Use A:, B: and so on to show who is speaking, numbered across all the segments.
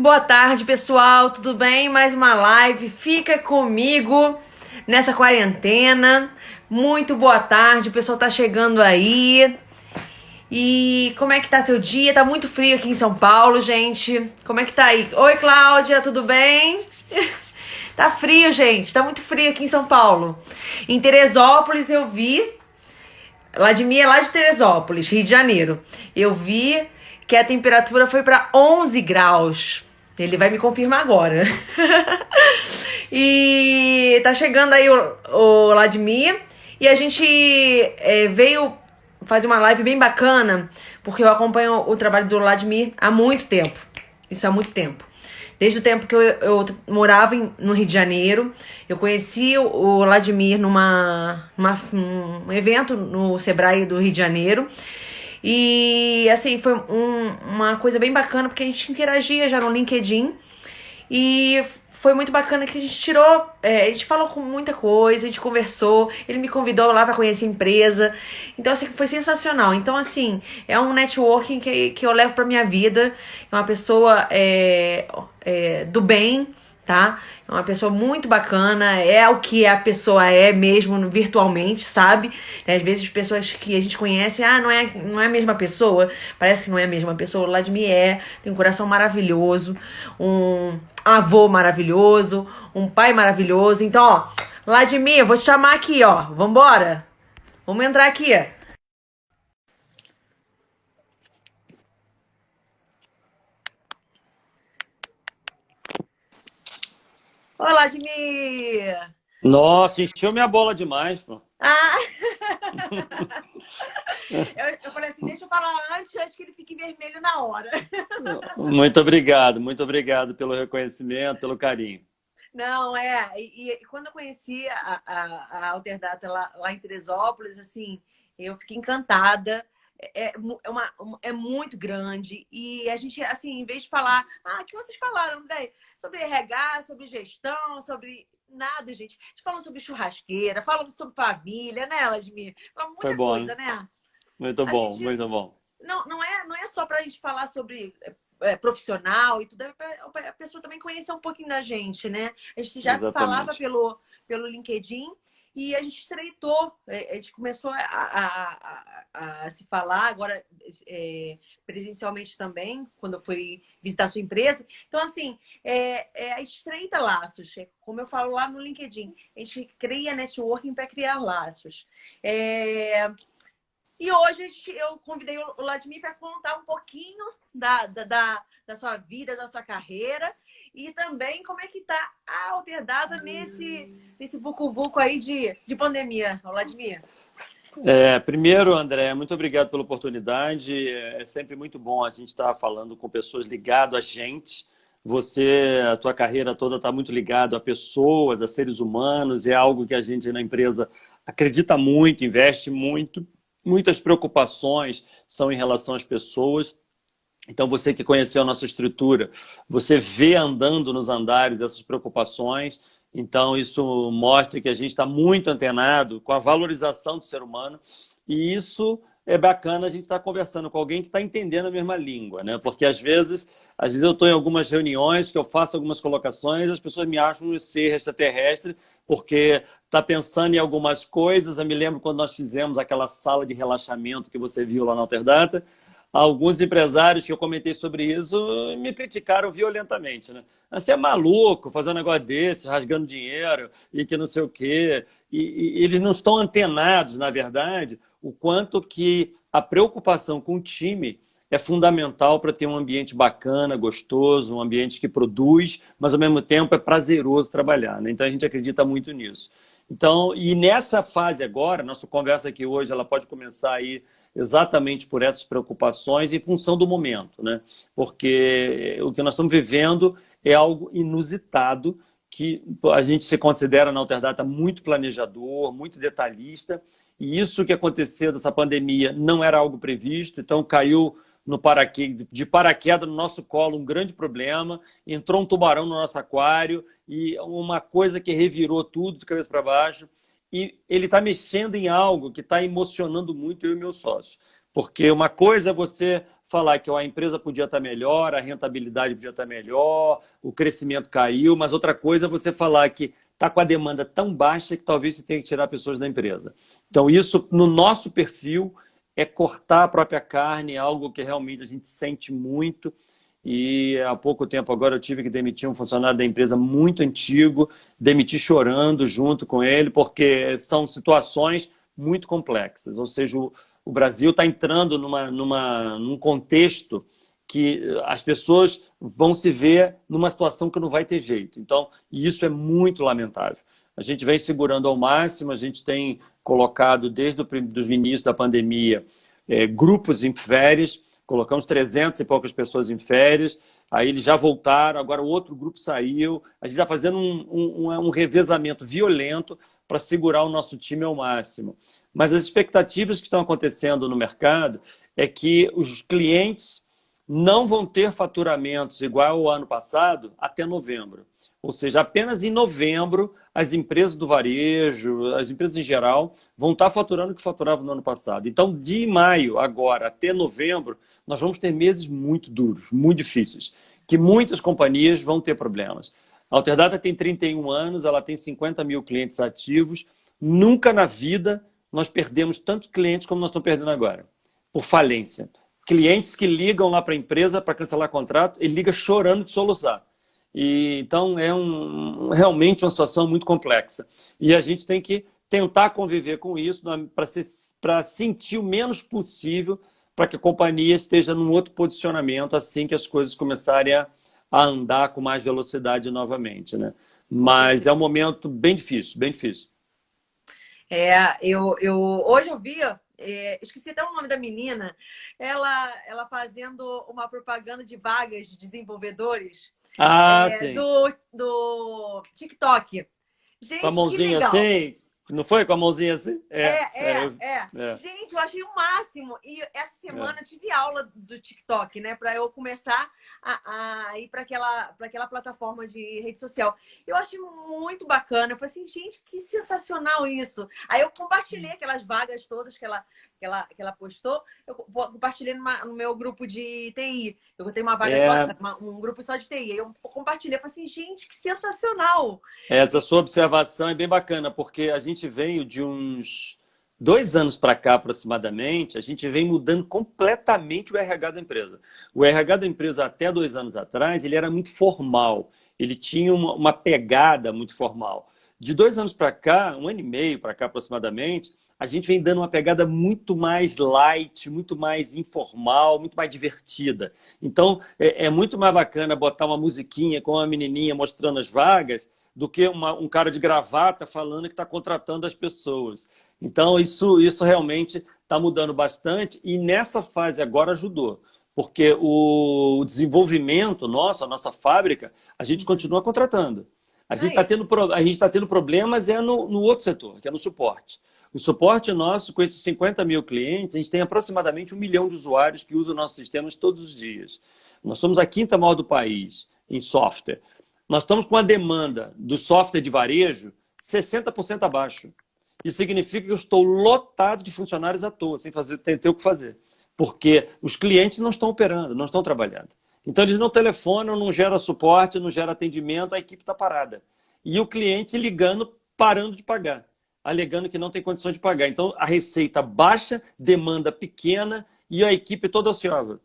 A: Boa tarde, pessoal. Tudo bem? Mais uma live. Fica comigo nessa quarentena. Muito boa tarde. O pessoal tá chegando aí. E como é que tá seu dia? Tá muito frio aqui em São Paulo, gente. Como é que tá aí? Oi, Cláudia, tudo bem? Tá frio, gente. Tá muito frio aqui em São Paulo. Em Teresópolis eu vi. Vladimir é lá de Teresópolis, Rio de Janeiro. Eu vi que a temperatura foi para 11 graus. Ele vai me confirmar agora. E tá chegando aí o Vladimir. E a gente veio fazer uma live bem bacana, porque eu acompanho o trabalho do Vladimir há muito tempo. Isso há muito tempo. Desde o tempo que eu morava no Rio de Janeiro, eu conheci o Vladimir num evento no Sebrae do Rio de Janeiro. E assim, foi uma coisa bem bacana, porque a gente interagia já no LinkedIn. E foi muito bacana que a gente tirou, a gente falou com muita coisa, a gente conversou, ele me convidou lá para conhecer a empresa. Então, assim, foi sensacional. Então, assim, é um networking que eu levo pra minha vida. É uma pessoa do bem, tá? É uma pessoa muito bacana, é o que a pessoa é mesmo virtualmente, sabe? Às vezes as pessoas que a gente conhece, não é a mesma pessoa, parece que não é a mesma pessoa. O Vladimir tem um coração maravilhoso, um avô maravilhoso, um pai maravilhoso. Então, ó, Vladimir, eu vou te chamar aqui, ó, vambora? Vamos entrar aqui. Oi, Vladimir!
B: Nossa, encheu minha bola demais, pô.
A: Ah! Eu falei assim, deixa eu falar antes que ele fique vermelho na hora.
B: Muito obrigado pelo reconhecimento, pelo carinho.
A: Não, e quando eu conheci a Alterdata lá em Teresópolis, assim, eu fiquei encantada. É muito grande. E a gente, assim, em vez de falar, o que vocês falaram, né? Sobre RH, sobre gestão, sobre nada, gente. A gente falando sobre churrasqueira, falando sobre família, né, Vladimir? Falando
B: Foi
A: muita
B: bom, hein?
A: coisa, né?
B: Muito
A: A
B: bom,
A: gente
B: muito bom.
A: não é só para a gente falar sobre profissional e tudo, é pra a pessoa também conhecer um pouquinho da gente, né? A gente já se falava
B: Exatamente.
A: pelo LinkedIn e a gente estreitou, a gente começou a se falar agora presencialmente também, quando eu fui visitar a sua empresa. Então, assim, a gente estreita laços, como eu falo lá no LinkedIn, a gente cria networking para criar laços. E hoje eu convidei o Vladimir para contar um pouquinho da sua vida, da sua carreira e também como é que tá a Alterdata nesse vucu-vucu aí de pandemia, Vladimir.
B: Primeiro, André, muito obrigado pela oportunidade. É sempre muito bom a gente estar falando com pessoas ligadas a gente. Você, a tua carreira toda está muito ligado a pessoas, a seres humanos. É algo que a gente na empresa acredita muito, investe muito. Muitas preocupações são em relação às pessoas. Então, você que conheceu a nossa estrutura, você vê andando nos andares essas preocupações. Então, isso mostra que a gente está muito antenado com a valorização do ser humano. E isso é bacana a gente estar conversando com alguém que está entendendo a mesma língua, né? Porque às vezes eu estou em algumas reuniões que eu faço algumas colocações, as pessoas me acham um ser extraterrestre porque está pensando em algumas coisas. Eu me lembro quando nós fizemos aquela sala de relaxamento que você viu lá na Alterdata. Alguns empresários que eu comentei sobre isso me criticaram violentamente, né? Você é maluco fazer um negócio desse, rasgando dinheiro e que não sei o quê. E eles não estão antenados, na verdade, o quanto que a preocupação com o time é fundamental para ter um ambiente bacana, gostoso, um ambiente que produz, mas ao mesmo tempo é prazeroso trabalhar, né? Então a gente acredita muito nisso. Então, e nessa fase agora, nossa conversa aqui hoje, ela pode começar aí exatamente por essas preocupações em função do momento, né? Porque o que nós estamos vivendo é algo inusitado, que a gente se considera na Alterdata muito planejador, muito detalhista, e isso que aconteceu dessa pandemia não era algo previsto, então caiu de paraquedas no nosso colo um grande problema, entrou um tubarão no nosso aquário e uma coisa que revirou tudo de cabeça para baixo. E ele está mexendo em algo que está emocionando muito eu e meu sócio. Porque uma coisa é você falar que ó, a empresa podia estar melhor, a rentabilidade podia estar melhor, o crescimento caiu, mas outra coisa é você falar que está com a demanda tão baixa que talvez você tenha que tirar pessoas da empresa. Então, isso, no nosso perfil, é cortar a própria carne, algo que realmente a gente sente muito. E há pouco tempo agora eu tive que demitir um funcionário da empresa muito antigo, demiti chorando junto com ele, porque são situações muito complexas. Ou seja, o Brasil está entrando num contexto que as pessoas vão se ver numa situação que não vai ter jeito. Então, isso é muito lamentável. A gente vem segurando ao máximo, a gente tem colocado desde os inícios da pandemia grupos em férias, colocamos 300 e poucas pessoas em férias, aí eles já voltaram, agora o outro grupo saiu, a gente está fazendo um revezamento violento para segurar o nosso time ao máximo. Mas as expectativas que estão acontecendo no mercado é que os clientes não vão ter faturamentos igual ao ano passado até novembro. Ou seja, apenas em novembro, as empresas do varejo, as empresas em geral, vão estar faturando o que faturavam no ano passado. Então, de maio agora até novembro, nós vamos ter meses muito duros, muito difíceis, que muitas companhias vão ter problemas. A Alterdata tem 31 anos, ela tem 50 mil clientes ativos. Nunca na vida nós perdemos tantos clientes como nós estamos perdendo agora, por falência. Clientes que ligam lá para a empresa para cancelar contrato, ele liga chorando de soluçar. Então, é realmente uma situação muito complexa. E a gente tem que tentar conviver com isso para sentir o menos possível para que a companhia esteja num outro posicionamento assim que as coisas começarem a andar com mais velocidade novamente, né? Mas é um momento bem difícil, bem difícil.
A: Hoje eu vi, esqueci até o nome da menina, ela fazendo uma propaganda de vagas de desenvolvedores
B: Sim.
A: do TikTok. Gente,
B: com a mãozinha assim? Não foi com a mãozinha assim?
A: Gente, eu achei o máximo. E essa semana eu tive aula do TikTok, né? Para eu começar a ir para aquela plataforma de rede social. Eu achei muito bacana. Eu falei assim, gente, que sensacional isso. Aí eu compartilhei aquelas vagas todas que ela postou. Eu compartilhei no meu grupo de TI. Eu tenho uma vaga um grupo só de TI. Aí eu compartilhei. Eu falei assim, gente, que sensacional.
B: Essa sua observação é bem bacana, porque a gente veio de uns 2 anos para cá, aproximadamente, a gente vem mudando completamente o RH da empresa. O RH da empresa, até 2 anos atrás, ele era muito formal. Ele tinha uma pegada muito formal. De 2 anos para cá, 1 ano e meio para cá, aproximadamente, a gente vem dando uma pegada muito mais light, muito mais informal, muito mais divertida. Então, é muito mais bacana botar uma musiquinha com uma menininha mostrando as vagas do que um cara de gravata falando que está contratando as pessoas. Então, isso realmente está mudando bastante e nessa fase agora ajudou. Porque o desenvolvimento nosso, a nossa fábrica, a gente continua contratando. A gente está tendo problemas no outro setor, que é no suporte. O suporte nosso, com esses 50 mil clientes, a gente tem aproximadamente 1 milhão de usuários que usam nossos sistemas todos os dias. Nós somos a 5ª maior do país em software. Nós estamos com a demanda do software de varejo 60% abaixo. Isso significa que eu estou lotado de funcionários à toa, sem ter o que fazer. Porque os clientes não estão operando, não estão trabalhando. Então, eles não telefonam, não gera suporte, não gera atendimento, a equipe está parada. E o cliente ligando, parando de pagar, alegando que não tem condições de pagar. Então, a receita baixa, demanda pequena e a equipe toda ociosa.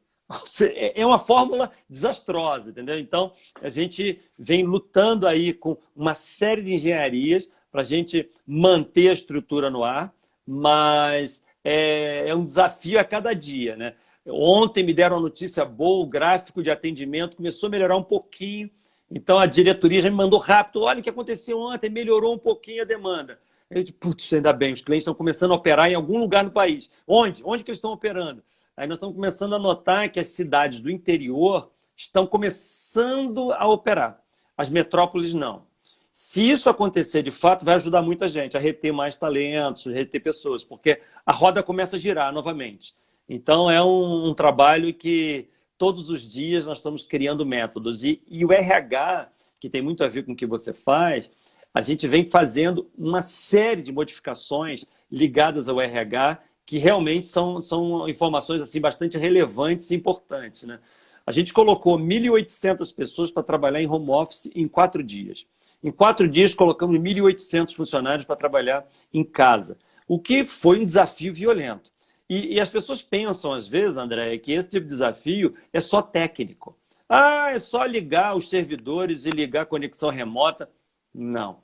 B: É uma fórmula desastrosa, entendeu? Então, a gente vem lutando aí com uma série de engenharias para a gente manter a estrutura no ar, mas é um desafio a cada dia, né? Ontem me deram uma notícia boa, o gráfico de atendimento começou a melhorar um pouquinho, então a diretoria já me mandou rápido, olha o que aconteceu ontem, melhorou um pouquinho a demanda. Eu disse, putz, ainda bem, os clientes estão começando a operar em algum lugar no país. Onde? Onde que eles estão operando? Aí nós estamos começando a notar que as cidades do interior estão começando a operar. As metrópoles não. Se isso acontecer de fato, vai ajudar muita gente a reter mais talentos, a reter pessoas, porque a roda começa a girar novamente. Então é um trabalho que todos os dias nós estamos criando métodos. E o RH, que tem muito a ver com o que você faz, a gente vem fazendo uma série de modificações ligadas ao RH que realmente são informações assim, bastante relevantes e importantes, né? A gente colocou 1.800 pessoas para trabalhar em home office em 4 dias. Em 4 dias, colocamos 1.800 funcionários para trabalhar em casa, o que foi um desafio violento. E as pessoas pensam, às vezes, André, que esse tipo de desafio é só técnico. Ah, é só ligar os servidores e ligar a conexão remota. Não.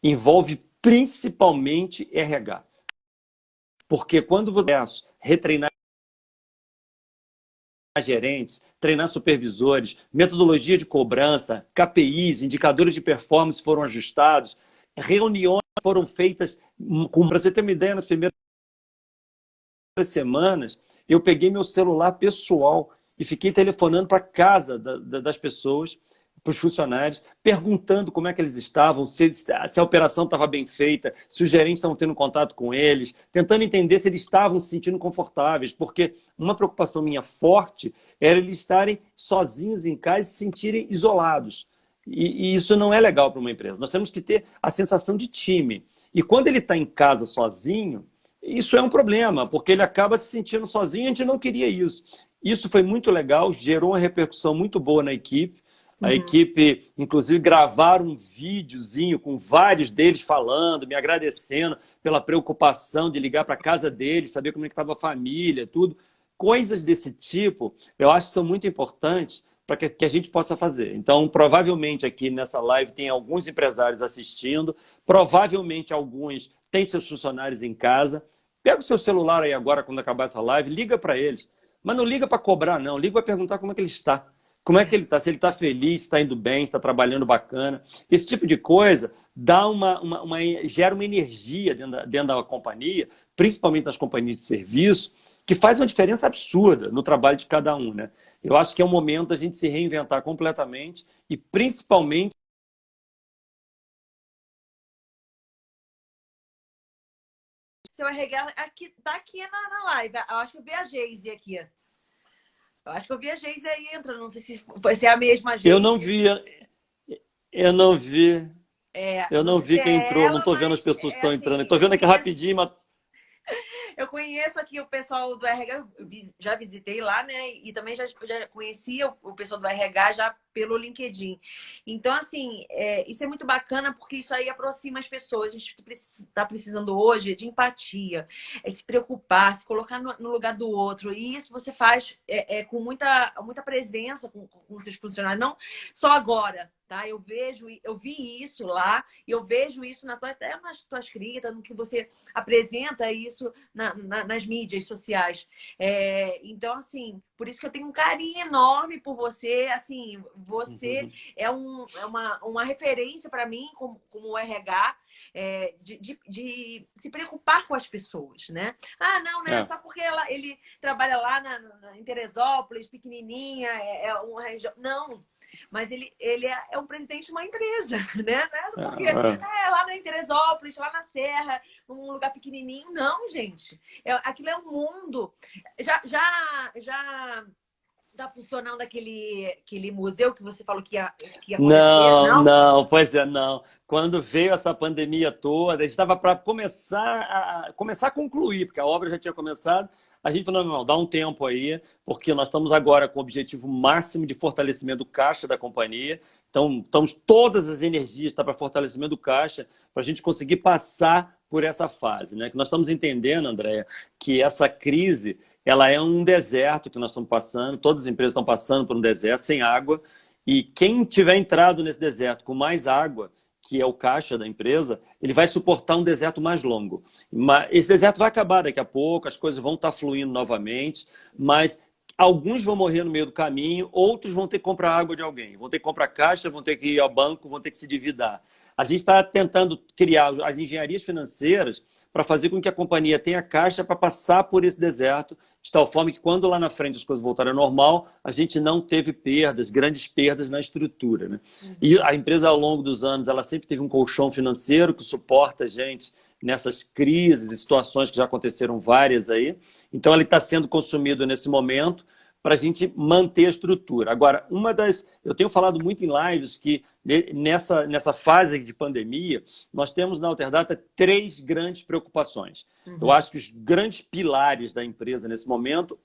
B: Envolve principalmente RH. Porque quando você retreinar gerentes, treinar supervisores, metodologia de cobrança, KPIs, indicadores de performance foram ajustados, reuniões foram feitas, para você ter uma ideia, nas primeiras semanas, eu peguei meu celular pessoal e fiquei telefonando para casa das pessoas, para os funcionários, perguntando como é que eles estavam, se a operação estava bem feita, se os gerentes estavam tendo contato com eles, tentando entender se eles estavam se sentindo confortáveis, porque uma preocupação minha forte era eles estarem sozinhos em casa e se sentirem isolados. E isso não é legal para uma empresa. Nós temos que ter a sensação de time. E quando ele está em casa sozinho, isso é um problema, porque ele acaba se sentindo sozinho e a gente não queria isso. Isso foi muito legal, gerou uma repercussão muito boa na equipe. A equipe, inclusive, gravaram um videozinho com vários deles falando, me agradecendo pela preocupação de ligar para a casa deles, saber como é que estava a família, tudo. Coisas desse tipo, eu acho que são muito importantes para que a gente possa fazer. Então, provavelmente aqui nessa live tem alguns empresários assistindo, provavelmente alguns têm seus funcionários em casa. Pega o seu celular aí agora, quando acabar essa live, liga para eles. Mas não liga para cobrar, não. Liga para perguntar como é que ele está. Como é que ele está? Se ele está feliz, se está indo bem, se está trabalhando bacana. Esse tipo de coisa dá gera uma energia dentro da companhia, principalmente nas companhias de serviço, que faz uma diferença absurda no trabalho de cada um, né? Eu acho que é o momento da gente se reinventar completamente e principalmente
A: Seu RH aqui, tá aqui na live. Eu acho que eu vi a Geise aqui. Eu acho que eu vi a Geise aí entrando. Não sei se é a mesma Geise.
B: eu não vi, eu não vi, eu
A: Não
B: não
A: sei se
B: vi quem
A: é
B: entrou, não
A: ela,
B: estou vendo as
A: mas
B: pessoas que estão entrando.
A: assim,
B: Estou vendo aqui rapidinho, mas
A: eu conheço aqui o pessoal do RH, já visitei lá, né? E também já conhecia o pessoal do RH já pelo LinkedIn. Então, assim, isso é muito bacana porque isso aí aproxima as pessoas. A gente está precisando hoje de empatia, se preocupar, se colocar no lugar do outro. E isso você faz com muita presença com seus funcionários, não só agora. Tá? Eu vi isso lá, e eu vejo isso até nas tuas escritas, no que você apresenta isso nas mídias sociais. Então, assim, por isso que eu tenho um carinho enorme por você. Assim, você é uma referência para mim como RH. De se preocupar com as pessoas, né? Ah, não, né? Só porque ele trabalha lá em Teresópolis, pequenininha, uma região. Não, mas ele é um presidente de uma empresa, né? Não é só porque lá na Teresópolis, lá na Serra, num lugar pequenininho. Não, gente. Aquilo é um mundo. Já tá funcionando aquele museu que você falou que ia acontecer, não?
B: Não, pois é, não. Quando veio essa pandemia toda, a gente estava para começar a concluir, porque a obra já tinha começado. A gente falou, não, dá um tempo aí, porque nós estamos agora com o objetivo máximo de fortalecimento do caixa da companhia. Então, estamos todas as energias para fortalecimento do caixa, para a gente conseguir passar por essa fase, né? Que nós estamos entendendo, Andréia, que essa crise ela é um deserto que nós estamos passando, todas as empresas estão passando por um deserto sem água, e quem tiver entrado nesse deserto com mais água, que é o caixa da empresa, ele vai suportar um deserto mais longo. Mas esse deserto vai acabar daqui a pouco, as coisas vão estar fluindo novamente, mas alguns vão morrer no meio do caminho, outros vão ter que comprar água de alguém, vão ter que comprar caixa, vão ter que ir ao banco, vão ter que se endividar. A gente está tentando criar as engenharias financeiras para fazer com que a companhia tenha caixa para passar por esse deserto, de tal forma que quando lá na frente as coisas voltarem ao normal, a gente não teve perdas, grandes perdas na estrutura, né? E a empresa, ao longo dos anos, ela sempre teve um colchão financeiro que suporta a gente nessas crises e situações que já aconteceram várias aí. Então, ele está sendo consumido nesse momento para a gente manter a estrutura. Agora, eu tenho falado muito em lives que nessa fase de pandemia, nós temos na Alterdata 3 grandes preocupações. Eu acho que os grandes pilares da empresa nesse momento,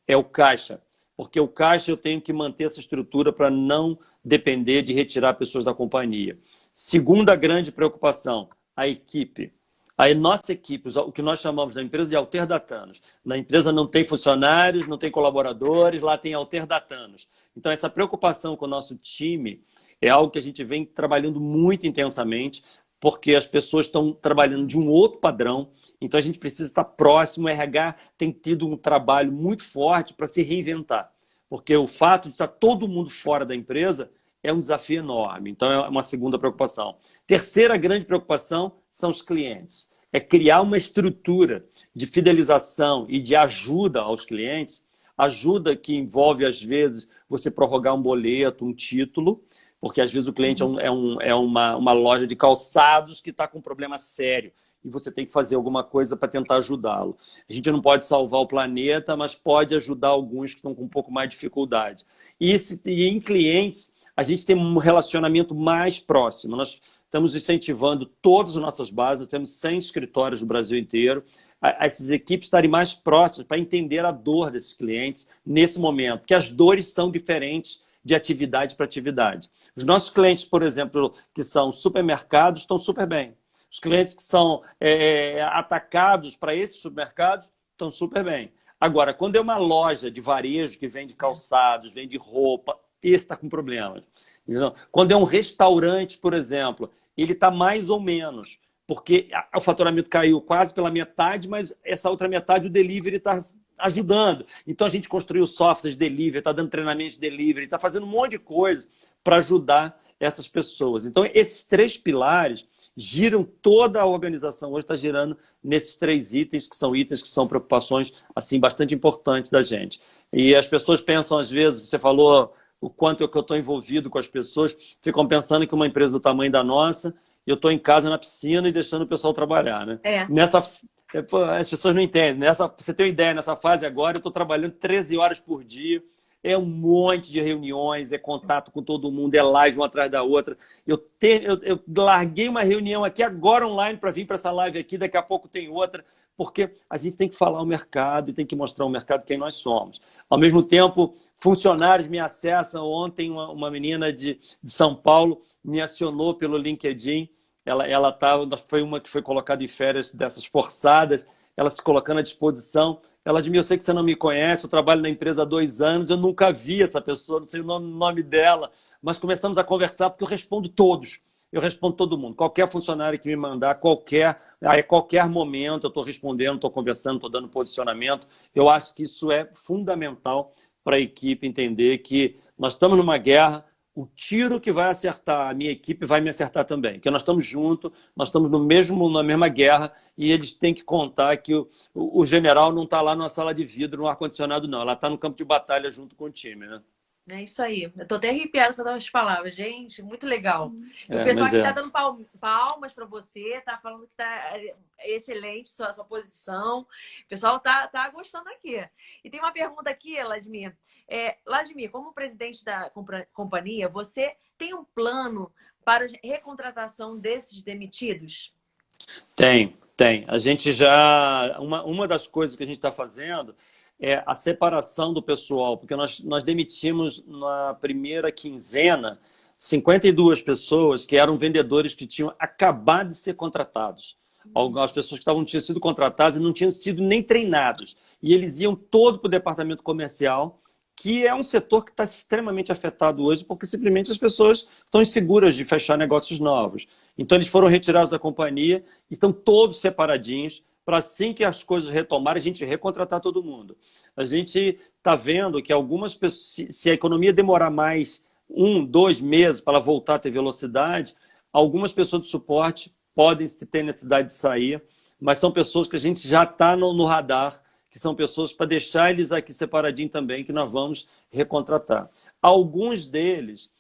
B: é o caixa, porque o caixa eu tenho que manter essa estrutura para não depender de retirar pessoas da companhia. Segunda grande preocupação, a equipe. A nossa equipe, o que nós chamamos da empresa de alterdatanos. Na empresa não tem funcionários, não tem colaboradores, lá tem alterdatanos. Então, essa preocupação com o nosso time é algo que a gente vem trabalhando muito intensamente, porque as pessoas estão trabalhando de um outro padrão. Então, a gente precisa estar próximo. O RH tem tido um trabalho muito forte para se reinventar, porque o fato de estar todo mundo fora da empresa é um desafio enorme. Então, é uma segunda preocupação. Terceira grande preocupação são os clientes. É criar uma estrutura de fidelização e de ajuda aos clientes, ajuda que envolve, às vezes, você prorrogar um boleto, um título, porque, às vezes, o cliente é uma loja de calçados que está com um problema sério e você tem que fazer alguma coisa para tentar ajudá-lo. A gente não pode salvar o planeta, mas pode ajudar alguns que estão com um pouco mais de dificuldade. E em clientes, a gente tem um relacionamento mais próximo. Nós estamos incentivando todas as nossas bases, temos 100 escritórios no Brasil inteiro, a essas equipes estarem mais próximas para entender a dor desses clientes nesse momento, porque as dores são diferentes de atividade para atividade. Os nossos clientes, por exemplo, que são supermercados, estão super bem. Os clientes que são atacados para esses supermercados estão super bem. Agora, quando é uma loja de varejo que vende calçados, vende roupa, esse está com problemas. Quando é um restaurante, por exemplo, ele está mais ou menos, porque o faturamento caiu quase pela metade, mas essa outra metade o delivery está ajudando. Então a gente construiu software de delivery, está dando treinamento de delivery, está fazendo um monte de coisa para ajudar essas pessoas. Então esses 3 pilares giram toda a organização. Hoje está girando nesses 3 itens, que são preocupações assim, bastante importantes da gente. E as pessoas pensam, às vezes, você falou o quanto que eu estou envolvido com as pessoas, ficam pensando que uma empresa do tamanho da nossa, eu estou em casa na piscina e deixando o pessoal trabalhar, né? As pessoas não entendem. Você tem uma ideia, nessa fase agora, eu estou trabalhando 13 horas por dia, é um monte de reuniões, é contato com todo mundo, é live uma atrás da outra. Eu larguei uma reunião aqui agora online para vir para essa live aqui, daqui a pouco tem outra, porque a gente tem que falar ao mercado e tem que mostrar ao mercado quem nós somos. Ao mesmo tempo, funcionários me acessam. Ontem, uma menina de São Paulo me acionou pelo LinkedIn. Foi uma que foi colocada em férias dessas forçadas, ela se colocando à disposição. Ela disse: eu sei que você não me conhece, eu trabalho na empresa há 2 anos, eu nunca vi essa pessoa, não sei o nome dela, mas começamos a conversar porque eu respondo todos. Eu respondo todo mundo. Qualquer funcionário que me mandar, a qualquer momento, eu estou respondendo, estou conversando, estou dando posicionamento. Eu acho que isso é fundamental para a equipe entender que nós estamos numa guerra, o tiro que vai acertar a minha equipe vai me acertar também. Porque nós estamos juntos, nós estamos na mesma guerra e eles têm que contar que o general não está lá numa sala de vidro, no ar-condicionado, não. Ela está no campo de batalha junto com o time, né?
A: É isso aí. Eu tô até arrepiada com as palavras, gente. Muito legal. E o pessoal aqui tá dando palmas para você, tá falando que tá excelente sua posição. O pessoal tá gostando aqui. E tem uma pergunta aqui, Ladimir. Ladimir, como presidente da companhia, você tem um plano para a recontratação desses demitidos?
B: Tem. A gente já... Uma das coisas que a gente está fazendo é a separação do pessoal, porque nós demitimos na primeira quinzena 52 pessoas que eram vendedores que tinham acabado de ser contratados. Algumas pessoas que tinham sido contratadas e não tinham sido nem treinados. E eles iam todo para o departamento comercial, que é um setor que está extremamente afetado hoje, porque simplesmente as pessoas estão inseguras de fechar negócios novos. Então eles foram retirados da companhia e estão todos separadinhos, para assim que as coisas retomarem, a gente recontratar todo mundo. A gente está vendo que algumas pessoas, se a economia demorar mais 1, 2 meses para ela voltar a ter velocidade, algumas pessoas de suporte podem ter necessidade de sair, mas são pessoas que a gente já está no radar, que são pessoas para deixar eles aqui separadinho também, que nós vamos recontratar. Alguns deles,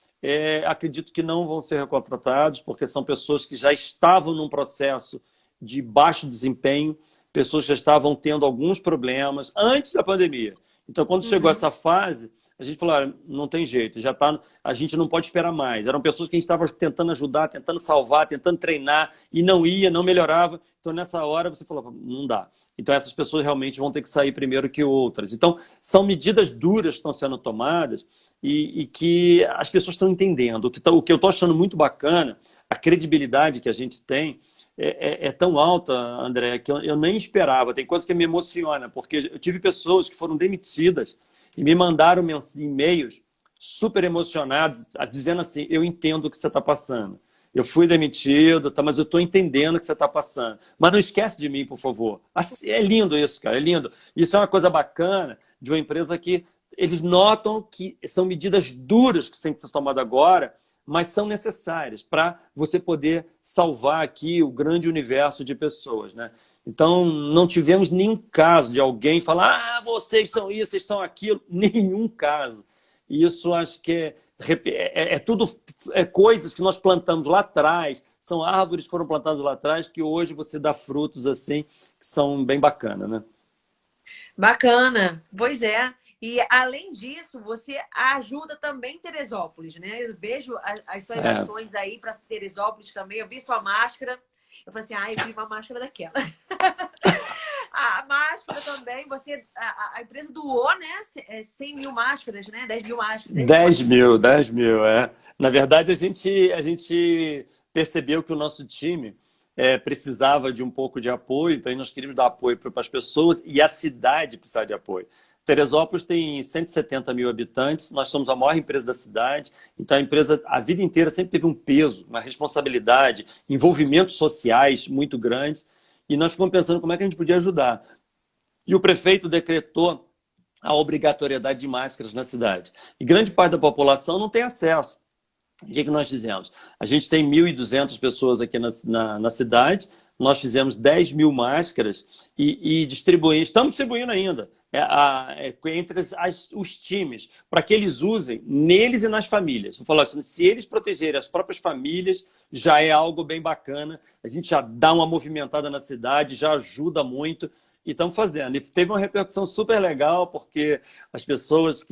B: acredito que não vão ser recontratados, porque são pessoas que já estavam num processo de baixo desempenho, pessoas que já estavam tendo alguns problemas antes da pandemia. Então, quando chegou essa fase, a gente falou, não tem jeito, já tá, a gente não pode esperar mais. Eram pessoas que a gente estava tentando ajudar, tentando salvar, tentando treinar, e não ia, não melhorava. Então, nessa hora, você falou, não dá. Então, essas pessoas realmente vão ter que sair primeiro que outras. Então, são medidas duras que estão sendo tomadas e que as pessoas estão entendendo. O que eu estou achando muito bacana, a credibilidade que a gente tem, é tão alta, André, que eu nem esperava. Tem coisa que me emociona, porque eu tive pessoas que foram demitidas e me mandaram e-mails super emocionados, dizendo assim, eu entendo o que você está passando. Eu fui demitido, tá, mas eu estou entendendo o que você está passando. Mas não esquece de mim, por favor. Assim, é lindo isso, cara, é lindo. Isso é uma coisa bacana de uma empresa que eles notam que são medidas duras que têm que ser tomadas agora, mas são necessárias para você poder salvar aqui o grande universo de pessoas, né? Então, não tivemos nenhum caso de alguém falar, vocês são isso, vocês são aquilo. Nenhum caso. E isso acho que é tudo coisas que nós plantamos lá atrás, são árvores que foram plantadas lá atrás, que hoje você dá frutos assim, que são bem bacanas, né?
A: Bacana, pois é. E além disso, você ajuda também Teresópolis, né? Eu vejo as suas ações aí para Teresópolis também. Eu vi sua máscara. Eu falei assim, eu vi uma máscara daquela. A máscara também, a empresa doou, né? 100 mil máscaras, né? 10 mil máscaras.
B: 10 mil, é. Na verdade, a gente percebeu que o nosso time precisava de um pouco de apoio, então nós queríamos dar apoio para as pessoas e a cidade precisava de apoio. Teresópolis tem 170 mil habitantes, nós somos a maior empresa da cidade, então a empresa a vida inteira sempre teve um peso, uma responsabilidade, envolvimentos sociais muito grandes, e nós ficamos pensando como é que a gente podia ajudar. E o prefeito decretou a obrigatoriedade de máscaras na cidade. E grande parte da população não tem acesso. O que nós fizemos? A gente tem 1.200 pessoas aqui na cidade, nós fizemos 10 mil máscaras e distribuímos, estamos distribuindo ainda, entre os times, para que eles usem neles e nas famílias. Vou falar assim, se eles protegerem as próprias famílias, já é algo bem bacana, a gente já dá uma movimentada na cidade, já ajuda muito, e estamos fazendo. E teve uma repercussão super legal, porque as pessoas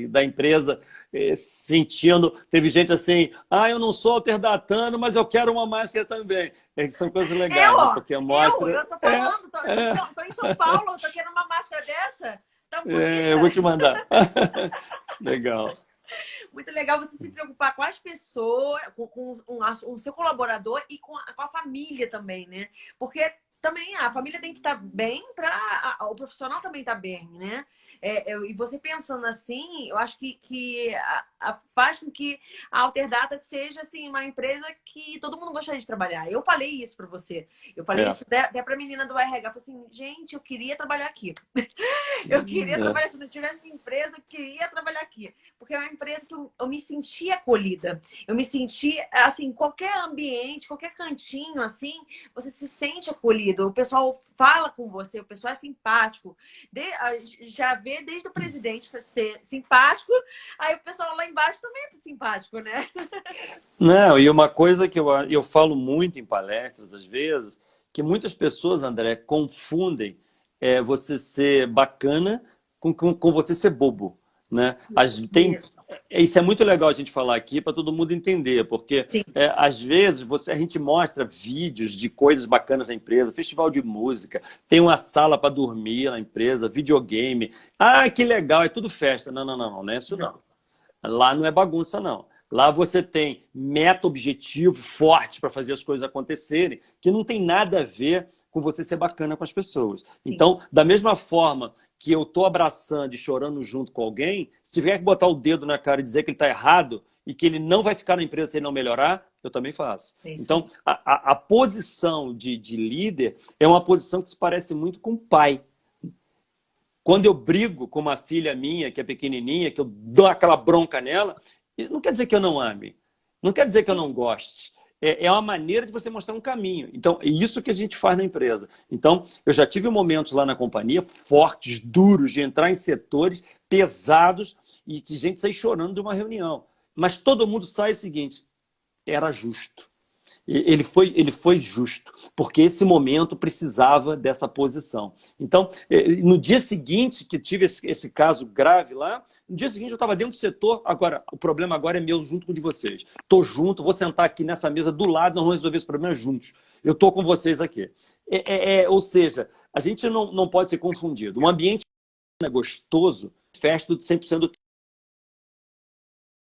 B: da empresa sentindo, teve gente assim, eu não sou alterdatano, mas eu quero uma máscara também. São coisas legais, né? Porque a máscara...
A: Eu tô falando, tô em São Paulo, tô querendo uma máscara dessa. Tá
B: eu vou te mandar. Legal.
A: Muito legal você se preocupar com as pessoas, com o seu colaborador e com a família também, né? Porque também a família tem que estar bem para o profissional também estar bem, né? E você pensando assim, eu acho que faz com que a Alterdata seja assim, uma empresa que todo mundo gostaria de trabalhar. Eu falei isso para você. Eu falei isso até para a menina do RH. Eu falei assim, gente, eu queria trabalhar aqui. Eu queria trabalhar, se não tivesse uma empresa, eu queria trabalhar aqui. Porque é uma empresa que eu me sentia acolhida. Eu me senti, assim, qualquer ambiente, qualquer cantinho, assim, você se sente acolhido. O pessoal fala com você, o pessoal é simpático. Já vê desde o presidente ser simpático, aí o pessoal lá embaixo também é simpático, né?
B: Não, e uma coisa que eu falo muito em palestras, às vezes, que muitas pessoas, André, confundem você ser bacana com você ser bobo, né? Isso é muito legal a gente falar aqui para todo mundo entender, porque às vezes a gente mostra vídeos de coisas bacanas na empresa, festival de música, tem uma sala para dormir na empresa, videogame. Que legal, é tudo festa. Não é isso não. Lá não é bagunça, não. Lá você tem meta, objetivo forte para fazer as coisas acontecerem, que não tem nada a ver com você ser bacana com as pessoas. Sim. Então, da mesma forma que eu estou abraçando e chorando junto com alguém, se tiver que botar o dedo na cara e dizer que ele está errado e que ele não vai ficar na empresa se ele não melhorar, eu também faço. Sim. Então, a posição de líder é uma posição que se parece muito com o pai. Quando eu brigo com uma filha minha, que é pequenininha, que eu dou aquela bronca nela, não quer dizer que eu não ame, não quer dizer que eu não goste. É uma maneira de você mostrar um caminho. Então, é isso que a gente faz na empresa. Então, eu já tive momentos lá na companhia fortes, duros, de entrar em setores pesados e de gente sair chorando de uma reunião. Mas todo mundo sai o seguinte, era justo. Ele foi justo, porque esse momento precisava dessa posição. Então, no dia seguinte que tive esse caso grave lá, no dia seguinte eu estava dentro do setor. Agora, o problema agora é meu junto com o de vocês. Estou junto, vou sentar aqui nessa mesa do lado, nós vamos resolver esse problema juntos. Eu estou com vocês aqui. Ou seja, a gente não pode ser confundido. Um ambiente é gostoso, festa 100% do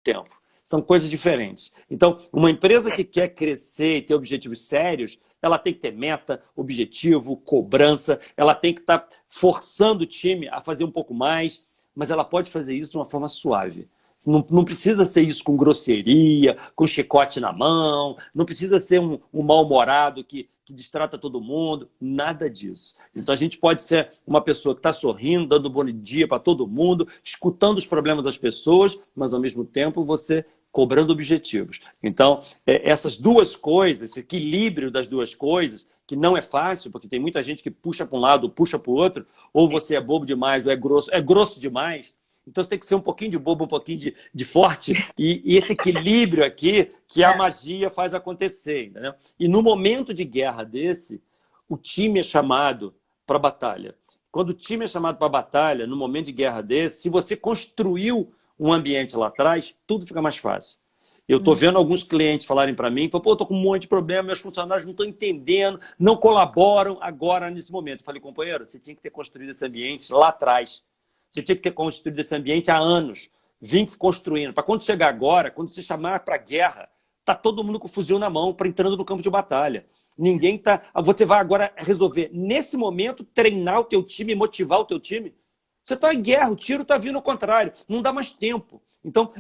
B: tempo. São coisas diferentes. Então, uma empresa que quer crescer e ter objetivos sérios, ela tem que ter meta, objetivo, cobrança, ela tem que estar forçando o time a fazer um pouco mais, mas ela pode fazer isso de uma forma suave. Não precisa ser isso com grosseria, com chicote na mão, não precisa ser um mal-humorado que distrata todo mundo, nada disso. Então a gente pode ser uma pessoa que está sorrindo, dando bom dia para todo mundo, escutando os problemas das pessoas, mas ao mesmo tempo você cobrando objetivos. Então, essas duas coisas, esse equilíbrio das duas coisas, que não é fácil, porque tem muita gente que puxa para um lado, puxa para o outro, ou você é bobo demais, ou é grosso demais. Então você tem que ser um pouquinho de bobo, um pouquinho de forte, e esse equilíbrio aqui que a magia faz acontecer. Entendeu? E no momento de guerra desse, o time é chamado para a batalha. Quando o time é chamado para a batalha, no momento de guerra desse, se você construiu um ambiente lá atrás, tudo fica mais fácil. Eu estou vendo alguns clientes falarem para mim, pô, estou com um monte de problema, meus funcionários não estão entendendo, não colaboram agora nesse momento. Eu falei, companheiro, você tinha que ter construído esse ambiente lá atrás. Você tinha que ter construído esse ambiente há anos. Vim construindo. Para quando chegar agora, quando você chamar para a guerra, tá todo mundo com o fuzil na mão, entrando no campo de batalha. Ninguém tá. Você vai agora resolver, nesse momento, treinar o teu time, motivar o teu time. Você está em guerra, o tiro está vindo ao contrário. Não dá mais tempo. Então,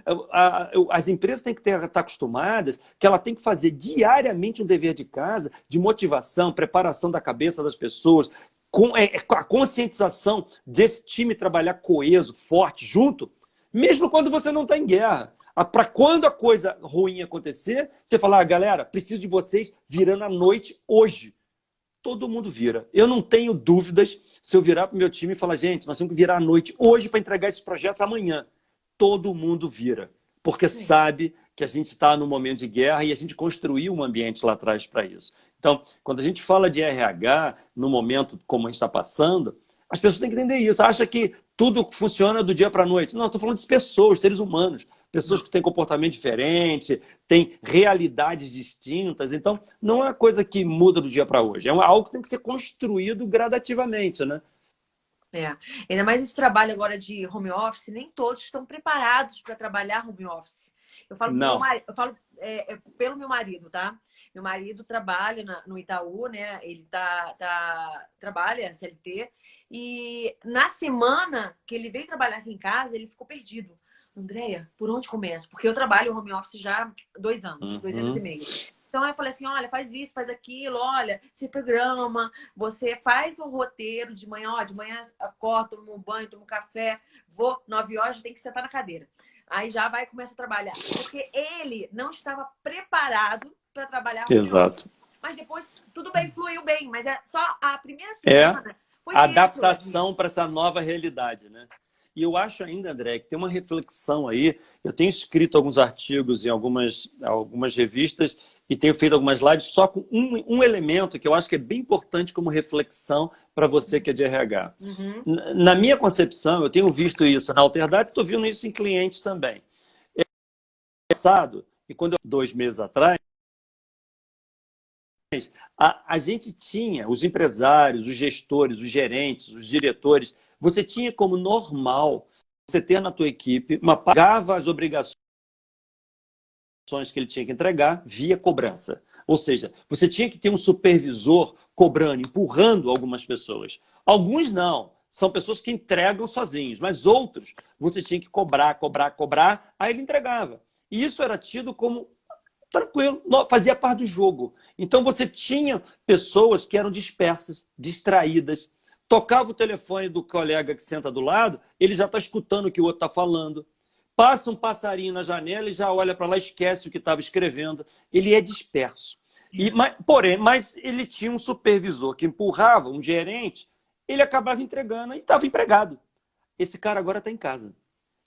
B: as empresas têm que estar acostumadas que ela tem que fazer diariamente um dever de casa de motivação, preparação da cabeça das pessoas, com a conscientização desse time trabalhar coeso, forte, junto, mesmo quando você não está em guerra. Para quando a coisa ruim acontecer, você falar, galera, preciso de vocês virando à noite hoje. Todo mundo vira. Eu não tenho dúvidas se eu virar para o meu time e falar, gente, nós temos que virar à noite hoje para entregar esses projetos amanhã. Todo mundo vira, porque sabe que a gente está num momento de guerra e a gente construiu um ambiente lá atrás para isso. Então, quando a gente fala de RH, no momento como a gente está passando, as pessoas têm que entender isso. Acha que tudo funciona do dia para a noite. Não, estou falando de pessoas, seres humanos. Pessoas que têm comportamento diferente, têm realidades distintas. Então, não é uma coisa que muda do dia para hoje. É algo que tem que ser construído gradativamente, né?
A: Ainda mais esse trabalho agora de home office, nem todos estão preparados para trabalhar home office. Eu falo, pelo meu marido, tá? Meu marido trabalha no Itaú, né? Ele trabalha CLT. E na semana que ele veio trabalhar aqui em casa, ele ficou perdido. Andréia, por onde começo? Porque eu trabalho home office já há 2 anos, 2 anos e meio. Então eu falei assim, olha, faz isso, faz aquilo, olha, se programa, você faz um roteiro de manhã, de manhã acordo, tomo um banho, tomo um café, vou, 9 horas, tem que sentar na cadeira. Aí já vai e começa a trabalhar. Porque ele não estava preparado para trabalhar home
B: Exato.
A: office. Mas depois, tudo bem, fluiu bem, mas é só a primeira semana foi
B: adaptação para essa nova realidade, né? E eu acho ainda, André, que tem uma reflexão aí. Eu tenho escrito alguns artigos em algumas revistas e tenho feito algumas lives só com um elemento que eu acho que é bem importante como reflexão para você que é de RH. Na minha concepção, eu tenho visto isso na Alterdade e estou vendo isso em clientes também. É passado, e quando 2 meses atrás, a gente tinha, os empresários, os gestores, os gerentes, os diretores, você tinha como normal você ter na tua equipe, pagava as obrigações que ele tinha que entregar via cobrança. Ou seja, você tinha que ter um supervisor cobrando, empurrando algumas pessoas. Alguns não, são pessoas que entregam sozinhos, mas outros você tinha que cobrar, aí ele entregava. E isso era tido como tranquilo, fazia parte do jogo. Então você tinha pessoas que eram dispersas, distraídas, tocava o telefone do colega que senta do lado, ele já está escutando o que o outro está falando. Passa um passarinho na janela e já olha para lá, esquece o que estava escrevendo. Ele é disperso. Mas ele tinha um supervisor que empurrava, um gerente, ele acabava entregando e estava empregado. Esse cara agora está em casa.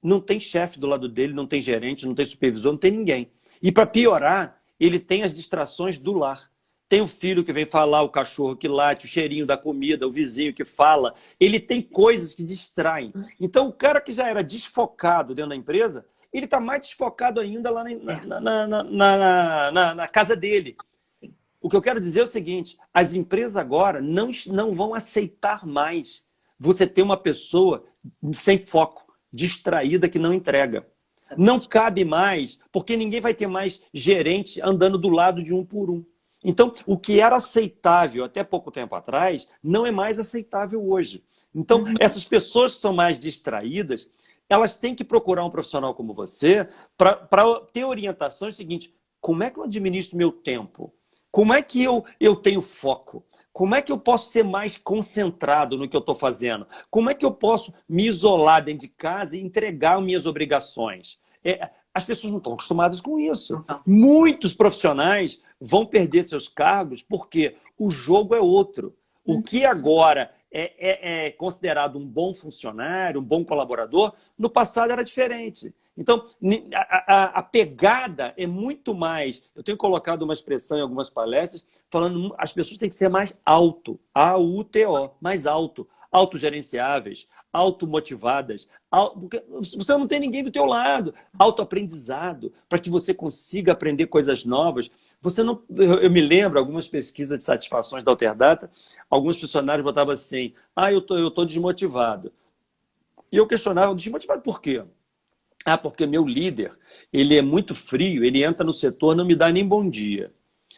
B: Não tem chefe do lado dele, não tem gerente, não tem supervisor, não tem ninguém. E para piorar, ele tem as distrações do lar. Tem o filho que vem falar, o cachorro que late, o cheirinho da comida, o vizinho que fala. Ele tem coisas que distraem. Então, o cara que já era desfocado dentro da empresa, ele está mais desfocado ainda lá na casa dele. O que eu quero dizer é o seguinte, as empresas agora não vão aceitar mais você ter uma pessoa sem foco, distraída, que não entrega. Não cabe mais, porque ninguém vai ter mais gerente andando do lado de um por um. Então, o que era aceitável até pouco tempo atrás, não é mais aceitável hoje. Então, essas pessoas que são mais distraídas, elas têm que procurar um profissional como você para ter orientação. É o seguinte, como é que eu administro meu tempo? Como é que eu tenho foco? Como é que eu posso ser mais concentrado no que eu estou fazendo? Como é que eu posso me isolar dentro de casa e entregar minhas obrigações? As pessoas não estão acostumadas com isso. Muitos profissionais vão perder seus cargos porque o jogo é outro. O que agora é considerado um bom funcionário, um bom colaborador, no passado era diferente. Então, a pegada é muito mais... Eu tenho colocado uma expressão em algumas palestras falando as pessoas têm que ser mais auto, A-U-T-O, mais alto, autogerenciáveis, automotivadas, porque você não tem ninguém do teu lado, autoaprendizado, para que você consiga aprender coisas novas. Você não, eu me lembro, algumas pesquisas de satisfações da Alterdata, alguns funcionários botavam assim, eu tô desmotivado. E eu questionava, desmotivado por quê? Porque meu líder, ele é muito frio, ele entra no setor, não me dá nem bom dia.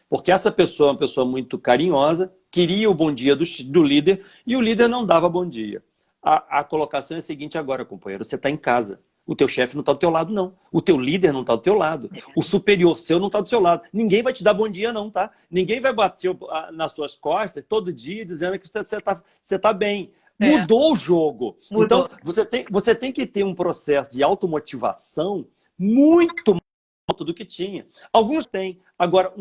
B: Porque essa pessoa é uma pessoa muito carinhosa, queria o bom dia do líder, e o líder não dava bom dia. A colocação é a seguinte agora, companheiro, você está em casa. O teu chefe não está do teu lado, não. O teu líder não está do teu lado. O superior seu não está do seu lado. Ninguém vai te dar bom dia, não, tá? Ninguém vai bater nas suas costas todo dia dizendo que você tá bem. Mudou o jogo. Mudou. Então, você tem que ter um processo de automotivação muito mais alto do que tinha. Alguns têm. Agora,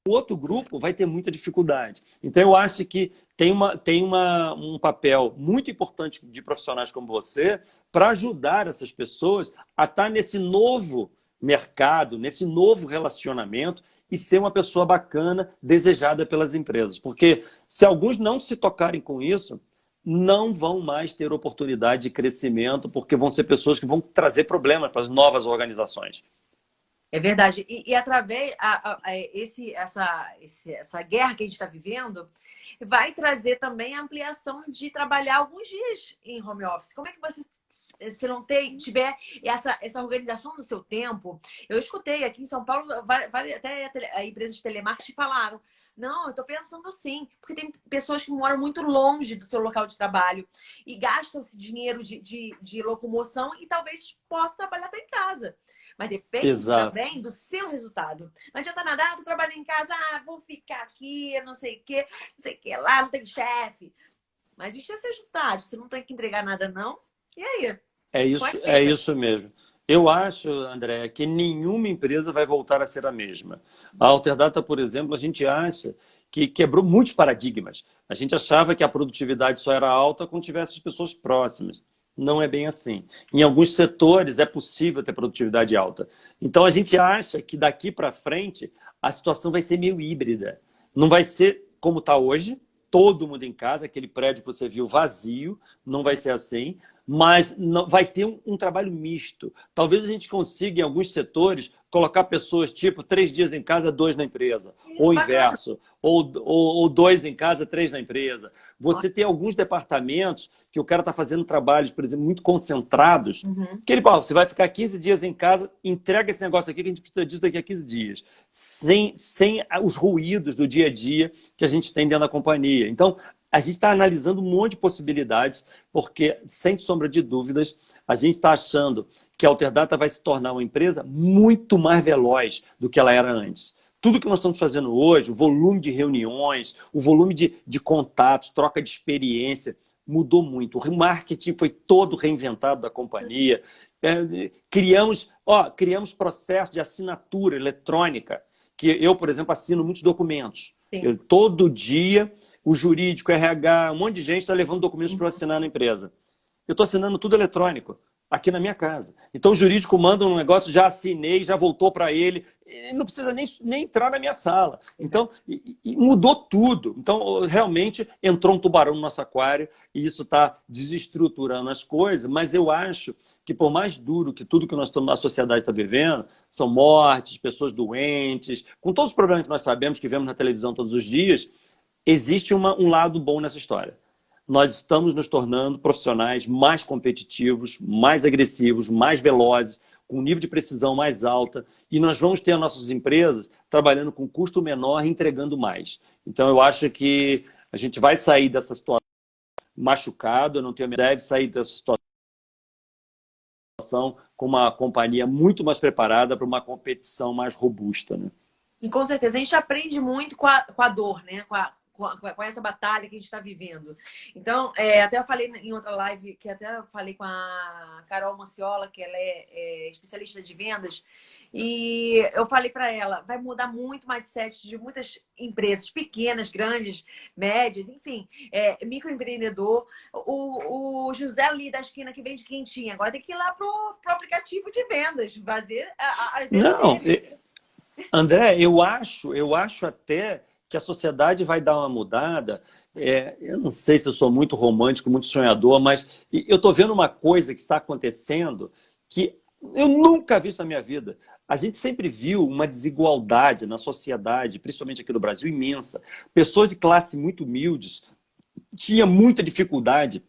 B: o outro grupo vai ter muita dificuldade. Então, eu acho que tem um papel muito importante de profissionais como você para ajudar essas pessoas a estar nesse novo mercado, nesse novo relacionamento e ser uma pessoa bacana, desejada pelas empresas. Porque se alguns não se tocarem com isso, não vão mais ter oportunidade de crescimento, porque vão ser pessoas que vão trazer problemas para as novas organizações.
A: É verdade. E através essa guerra que a gente está vivendo, vai trazer também a ampliação de trabalhar alguns dias em home office. Como é que você não tiver essa organização do seu tempo? Eu escutei aqui em São Paulo, até empresas de telemarketing falaram, não, eu estou pensando sim, porque tem pessoas que moram muito longe do seu local de trabalho e gastam esse dinheiro de locomoção e talvez possa trabalhar até em casa. Mas depende também do seu resultado. Não adianta nada, eu tô trabalhando em casa, vou ficar aqui, não sei o que lá, não tem chefe. Mas isso é seu resultado, você não tem que entregar nada não. E aí?
B: É isso mesmo. Eu acho, André, que nenhuma empresa vai voltar a ser a mesma. A Alterdata, por exemplo, a gente acha que quebrou muitos paradigmas. A gente achava que a produtividade só era alta quando tivesse as pessoas próximas. Não é bem assim. Em alguns setores é possível ter produtividade alta. Então a gente acha que daqui para frente a situação vai ser meio híbrida. Não vai ser como está hoje, todo mundo em casa, aquele prédio que você viu vazio, não vai ser assim, mas vai ter um trabalho misto. Talvez a gente consiga, em alguns setores, colocar pessoas tipo 3 dias em casa, 2 na empresa. Ou o inverso. Ou 2 em casa, 3 na empresa. Você tem alguns departamentos que o cara está fazendo trabalhos, por exemplo, muito concentrados, que ele fala, você vai ficar 15 dias em casa, entrega esse negócio aqui que a gente precisa disso daqui a 15 dias. Sem os ruídos do dia a dia que a gente tem dentro da companhia. Então, a gente está analisando um monte de possibilidades, porque, sem sombra de dúvidas, a gente está achando que a Alterdata vai se tornar uma empresa muito mais veloz do que ela era antes. Tudo que nós estamos fazendo hoje, o volume de reuniões, o volume de contatos, troca de experiência, mudou muito. O marketing foi todo reinventado da companhia. Criamos processos de assinatura eletrônica, que eu, por exemplo, assino muitos documentos. Todo dia, o jurídico, RH, um monte de gente está levando documentos para eu assinar na empresa. Eu estou assinando tudo eletrônico. aqui na minha casa. Então o jurídico manda um negócio, já assinei, já voltou para ele, não precisa nem entrar na minha sala. Então, e mudou tudo. Então, realmente, entrou um tubarão no nosso aquário e isso está desestruturando as coisas, mas eu acho que por mais duro que tudo que a sociedade está vivendo, são mortes, pessoas doentes, com todos os problemas que nós sabemos, que vemos na televisão todos os dias, existe um lado bom nessa história. Nós estamos nos tornando profissionais mais competitivos, mais agressivos, mais velozes, com um nível de precisão mais alta, e nós vamos ter as nossas empresas trabalhando com custo menor e entregando mais. Então, eu acho que a gente vai sair dessa situação machucado, eu não tenho deve sair dessa situação com uma companhia muito mais preparada para uma competição mais robusta, né?
A: E com certeza, a gente aprende muito com a dor, né? Com essa batalha que a gente está vivendo. Então, até eu falei em outra live, que até eu falei com a Carol Manciola, que ela é especialista de vendas, e eu falei para ela, vai mudar muito o mindset de muitas empresas, pequenas, grandes, médias, enfim, microempreendedor. O José ali da esquina que vende quentinha, agora tem que ir lá pro aplicativo de vendas, fazer as vendas
B: Não,
A: dele.
B: André, eu acho até que a sociedade vai dar uma mudada. Eu não sei se eu sou muito romântico, muito sonhador, mas eu estou vendo uma coisa que está acontecendo que eu nunca vi isso na minha vida. A gente sempre viu uma desigualdade na sociedade, principalmente aqui no Brasil, imensa. Pessoas de classe muito humildes tinham muita dificuldade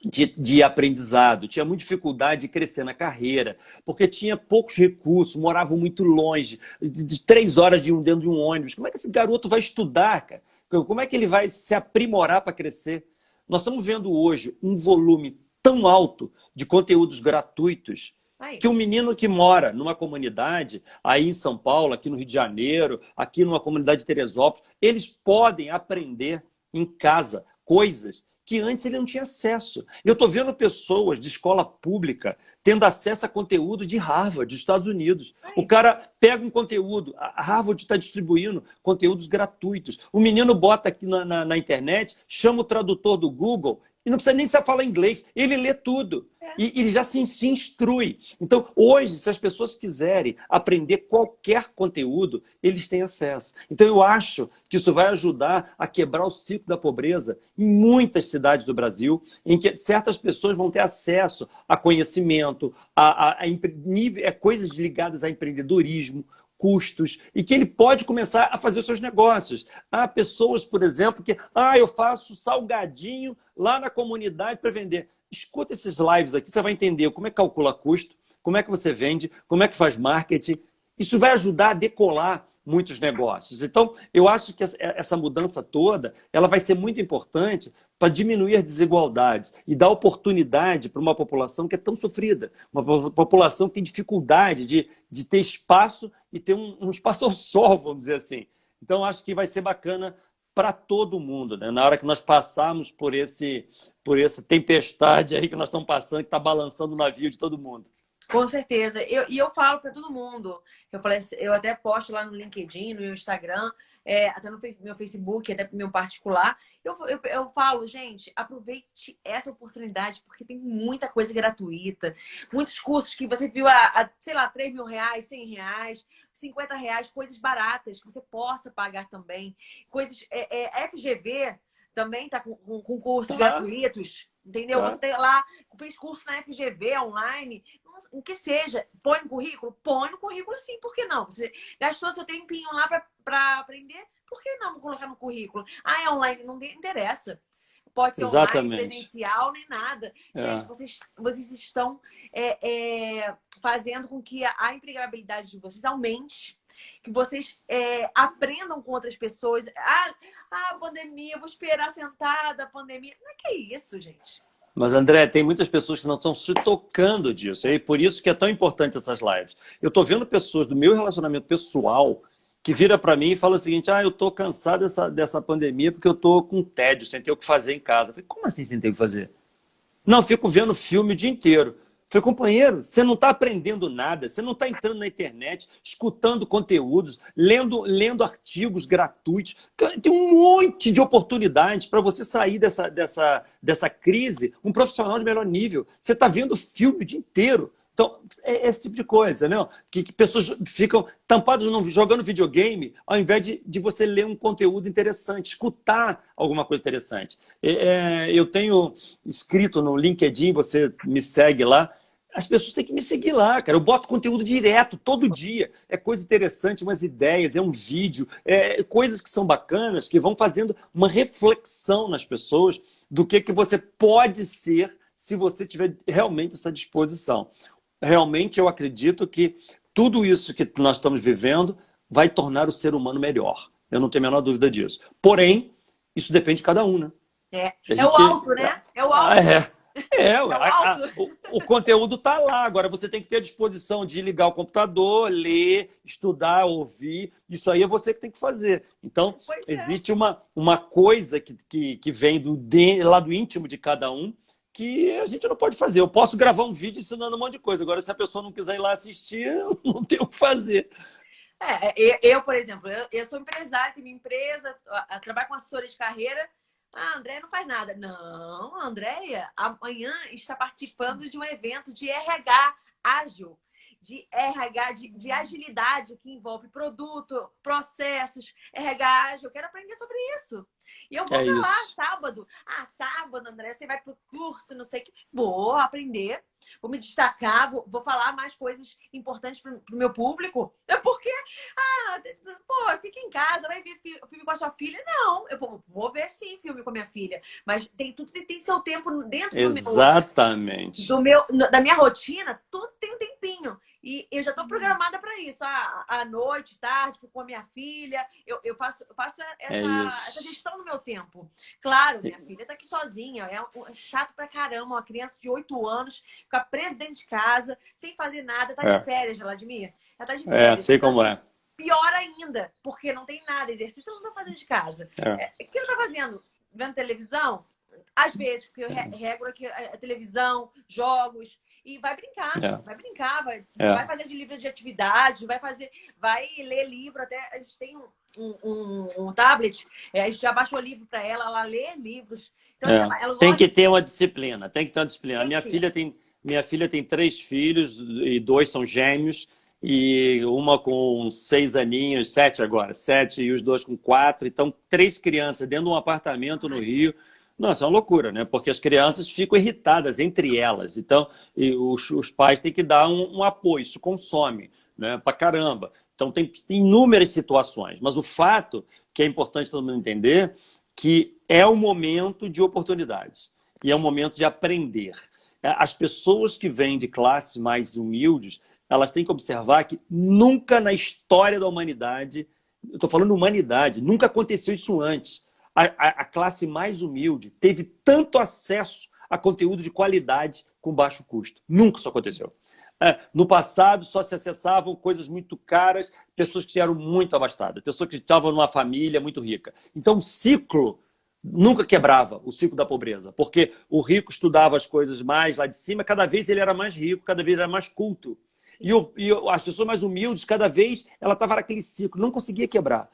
B: de aprendizado, tinha muita dificuldade de crescer na carreira, porque tinha poucos recursos, moravam muito longe, de 3 horas dentro de um ônibus. Como é que esse garoto vai estudar, cara? Como é que ele vai se aprimorar para crescer? Nós estamos vendo hoje um volume tão alto de conteúdos gratuitos que um menino que mora numa comunidade, aí em São Paulo, aqui no Rio de Janeiro, aqui numa comunidade de Teresópolis, eles podem aprender em casa coisas que antes ele não tinha acesso. Eu estou vendo pessoas de escola pública tendo acesso a conteúdo de Harvard, dos Estados Unidos. O cara pega um conteúdo, a Harvard está distribuindo conteúdos gratuitos. O menino bota aqui na internet, chama o tradutor do Google e não precisa nem saber falar inglês, ele lê tudo. E ele já se instrui. Então, hoje, se as pessoas quiserem aprender qualquer conteúdo, eles têm acesso. Então, eu acho que isso vai ajudar a quebrar o ciclo da pobreza em muitas cidades do Brasil, em que certas pessoas vão ter acesso a conhecimento, a coisas ligadas a empreendedorismo, custos, e que ele pode começar a fazer os seus negócios. Há pessoas, por exemplo, que eu faço salgadinho lá na comunidade para vender. Escuta esses lives aqui, você vai entender como é que calcula custo, como é que você vende, como é que faz marketing. Isso vai ajudar a decolar muitos negócios. Então, eu acho que essa mudança toda ela vai ser muito importante para diminuir as desigualdades e dar oportunidade para uma população que é tão sofrida, uma população que tem dificuldade de ter espaço e ter um espaço ao sol, vamos dizer assim. Então, acho que vai ser bacana para todo mundo, né? Na hora que nós passarmos por essa tempestade aí que nós estamos passando, que está balançando o navio de todo mundo.
A: Com certeza. Eu falo para todo mundo. Eu até posto lá no LinkedIn, no Instagram, até no meu Facebook, até no meu particular. Eu falo, gente, aproveite essa oportunidade, porque tem muita coisa gratuita. Muitos cursos que você viu sei lá, R$3.000, R$100, R$50, coisas baratas que você possa pagar também. Coisas. FGV também está com cursos gratuitos. Entendeu? Você tem lá, fez curso na FGV online, o que seja, põe no currículo? Põe no currículo sim, por que não? Você gastou seu tempinho lá para aprender, por que não colocar no currículo? É online, não interessa. Pode ser online, presencial, nem nada. Gente, vocês estão fazendo com que a empregabilidade de vocês aumente, que vocês aprendam com outras pessoas. A pandemia, eu vou esperar sentada, a pandemia. Não é que é isso, gente.
B: Mas, André, tem muitas pessoas que não estão se tocando disso. E por isso que é tão importante essas lives. Eu estou vendo pessoas do meu relacionamento pessoal que vira para mim e fala o seguinte: eu estou cansado dessa pandemia porque eu estou com tédio, sem ter o que fazer em casa. Eu falei, como assim sem ter o que fazer? Não, fico vendo filme o dia inteiro. Eu Falei, companheiro, você não está aprendendo nada, você não está entrando na internet, escutando conteúdos, lendo artigos gratuitos. Tem um monte de oportunidades para você sair dessa crise, um profissional de melhor nível. Você está vendo filme o dia inteiro. Então, é esse tipo de coisa, né? Que pessoas ficam tampadas jogando videogame, ao invés de você ler um conteúdo interessante, escutar alguma coisa interessante. Eu tenho escrito no LinkedIn, você me segue lá, as pessoas têm que me seguir lá, cara. Eu boto conteúdo direto, todo dia. É coisa interessante, umas ideias, é um vídeo, coisas que são bacanas, que vão fazendo uma reflexão nas pessoas do que você pode ser se você tiver realmente essa disposição. Realmente eu acredito que tudo isso que nós estamos vivendo vai tornar o ser humano melhor. Eu não tenho a menor dúvida disso. Porém, isso depende de cada um, né?
A: É o alto, né? É o alto.
B: O conteúdo está lá. Agora você tem que ter a disposição de ligar o computador, ler, estudar, ouvir. Isso aí é você que tem que fazer. Então, existe uma coisa que vem do lado íntimo de cada um que a gente não pode fazer. Eu posso gravar um vídeo ensinando um monte de coisa. Agora, se a pessoa não quiser ir lá assistir, eu não tenho o que fazer.
A: Por exemplo, eu sou empresária, tenho minha empresa, trabalho com assessora de carreira. A Andréia não faz nada. Não, a Andréia amanhã está participando de um evento de RH ágil, de RH, de agilidade, que envolve produto, processos, RH ágil. Eu quero aprender sobre isso. E eu vou pra lá sábado. Sábado, Andréia, você vai pro curso, não sei o que. Vou aprender, vou me destacar, vou falar mais coisas importantes pro meu público. Porque, fica em casa, vai ver filme com a sua filha. Não, eu vou ver sim filme com a minha filha. Mas tudo tem seu tempo dentro
B: Exatamente.
A: Da minha rotina, tudo tem um tempinho. E eu já estou programada para isso. À noite, tarde, fico com a minha filha. Eu faço essa gestão do meu tempo. Claro, minha filha está aqui sozinha. É chato pra caramba. Uma criança de 8 anos, ficar presa dentro de casa, sem fazer nada. Tá de férias, Vladimir? Ela tá de férias.
B: Sei como é.
A: Pior ainda, porque não tem nada. Exercício ela não tá fazendo de casa. O que ela tá fazendo? Vendo televisão? Às vezes, porque eu rego aqui a televisão, jogos... E vai brincar, vai fazer de livro de atividade, vai ler livro, até a gente tem um tablet, a gente já baixou livro para ela lê livros. Então, ela
B: tem que ter uma disciplina, A minha filha tem 3 filhos e 2 são gêmeos, e uma com 6 aninhos, 7 agora, 7 e os 2 com 4, então 3 crianças dentro de um apartamento no Rio. Nossa, é uma loucura, né? Porque as crianças ficam irritadas entre elas. Então, os pais têm que dar um apoio. Isso consome, né? Pra caramba. Então, tem inúmeras situações. Mas o fato que é importante todo mundo entender que é um momento de oportunidades. E é um momento de aprender. As pessoas que vêm de classes mais humildes, elas têm que observar que nunca na história da humanidade, eu estou falando humanidade, nunca aconteceu isso antes. A classe mais humilde teve tanto acesso a conteúdo de qualidade com baixo custo. Nunca isso aconteceu. No passado, só se acessavam coisas muito caras, pessoas que eram muito abastadas, pessoas que estavam numa família muito rica. Então, o ciclo nunca quebrava, o ciclo da pobreza, porque o rico estudava as coisas mais lá de cima, cada vez ele era mais rico, cada vez era mais culto. E as pessoas mais humildes, cada vez, ela estava naquele ciclo, não conseguia quebrar.